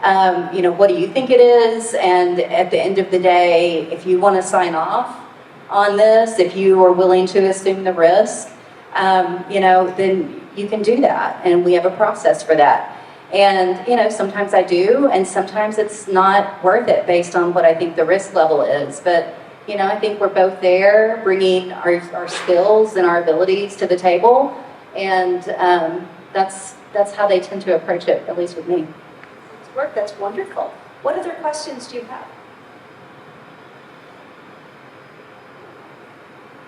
What do you think it is? And at the end of the day, if you want to sign off, on this, if you are willing to assume the risk, then you can do that. And we have a process for that. And, sometimes I do, and sometimes it's not worth it based on what I think the risk level is. But, I think we're both there bringing our skills and our abilities to the table. And that's how they tend to approach it, at least with me. It's work. That's wonderful. What other questions do you have?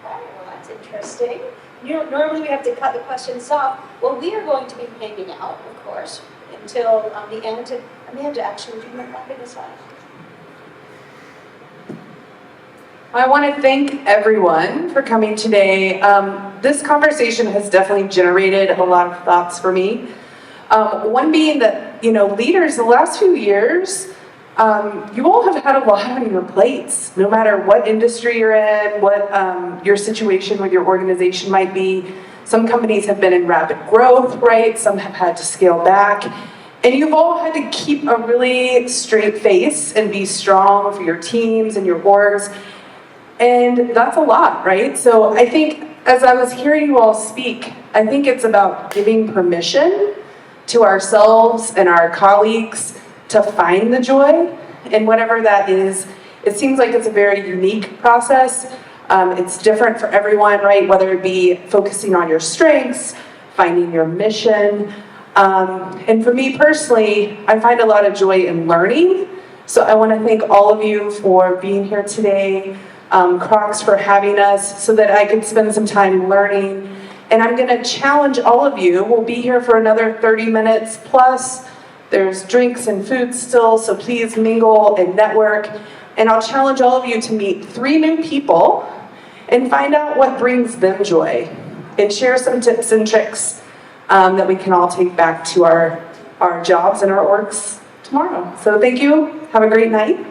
Okay, well, that's interesting. Normally we have to cut the questions off. Well, we are going to be hanging out, of course, until the end. Amanda, actually, would you mind wrapping us up? I want to thank everyone for coming today. This conversation has definitely generated a lot of thoughts for me. One being that, leaders the last few years, you all have had a lot on your plates, no matter what industry you're in, what your situation with your organization might be. Some companies have been in rapid growth, right? Some have had to scale back. And you've all had to keep a really straight face and be strong for your teams and your orgs. And that's a lot, right? So I think as I was hearing you all speak, I think it's about giving permission to ourselves and our colleagues to find the joy in whatever that is. It seems like it's a very unique process. It's different for everyone, right? Whether it be focusing on your strengths, finding your mission. And for me personally, I find a lot of joy in learning. So I want to thank all of you for being here today. Crocs for having us so that I could spend some time learning. And I'm going to challenge all of you. We'll be here for another 30 minutes plus. There's drinks and food still, so please mingle and network. And I'll challenge all of you to meet 3 new people and find out what brings them joy and share some tips and tricks that we can all take back to our jobs and our orgs tomorrow. So thank you. Have a great night.